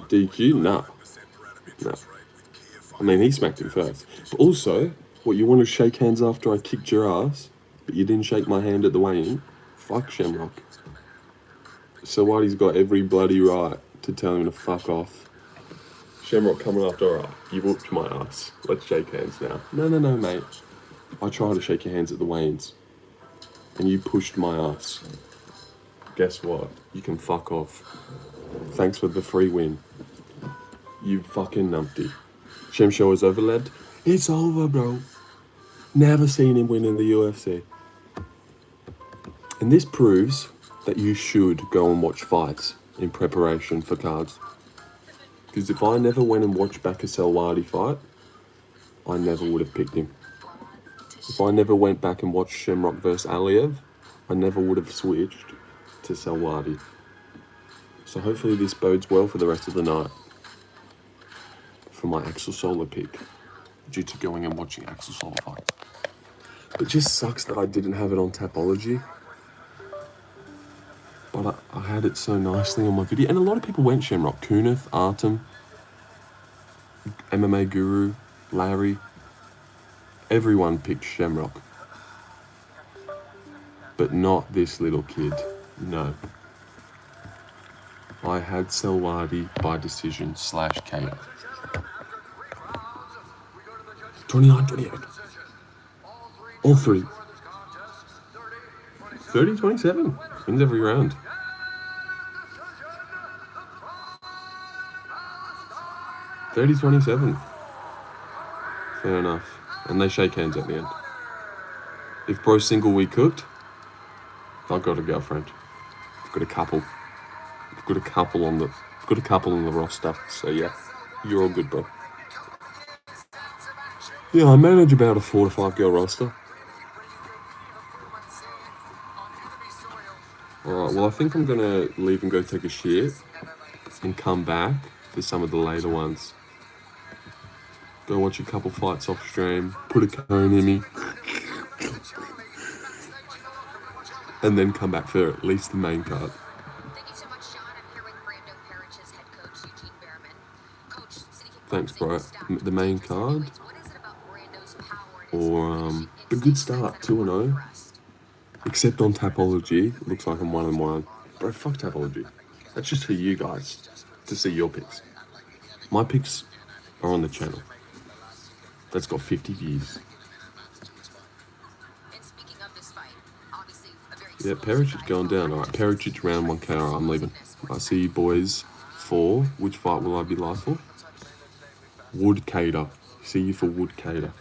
Speaker 1: DQ? Nah. Nah. I mean, he smacked him first. But also, what, you want to shake hands after I kicked your ass, but you didn't shake my hand at the weigh-in? Fuck Shamrock. Sawadi's got every bloody right to tell him to fuck off. Shamrock coming after, alright, you whooped my ass. Let's shake hands now. No, mate. I tried to shake your hands at the weigh-ins, and you pushed my ass. Guess what? You can fuck off. Thanks for the free win. You fucking numpty. Shem show is over, lad. It's over, bro. Never seen him win in the UFC. And this proves that you should go and watch fights in preparation for cards. Because if I never went and watched back a Selwadi fight, I never would have picked him. If I never went back and watched Shamrock vs. Aliyev, I never would have switched to Selwadi. So hopefully this bodes well for the rest of the night for my Axel Solar pick, due to going and watching Axel Solar fights. It just sucks that I didn't have it on Tapology, but I had it so nicely on my video. And a lot of people went Shamrock. Kunith, Artem, MMA Guru, Larry. Everyone picked Shamrock. But not this little kid. No. I had Selwadi by decision / KO. 29-28. All three. 30-27. Wins every round. $30-27. Fair enough. And they shake hands at the end. If pro single we cooked, I've got a girlfriend. I've got a couple. I've got a couple on the roster. So yeah, you're all good, bro. Yeah, I manage about a 4 to 5 girl roster. Alright, well I think I'm gonna leave and go take a shit and come back for some of the later ones. Go watch a couple fights off stream, put a cone in me, and then come back for at least the main card. Thanks, bro. The main card, or But good start, 2-0. Except on Tapology, it looks like I'm 1-1. Bro, fuck Tapology. That's just for you guys to see your picks. My picks are on the channel. That's got 50 views. Yeah, Pericic's going down. Alright, Pericic round 1k. Alright, I'm leaving. I see you boys 4. Which fight will I be live for? Woodcater. See you for Woodcater.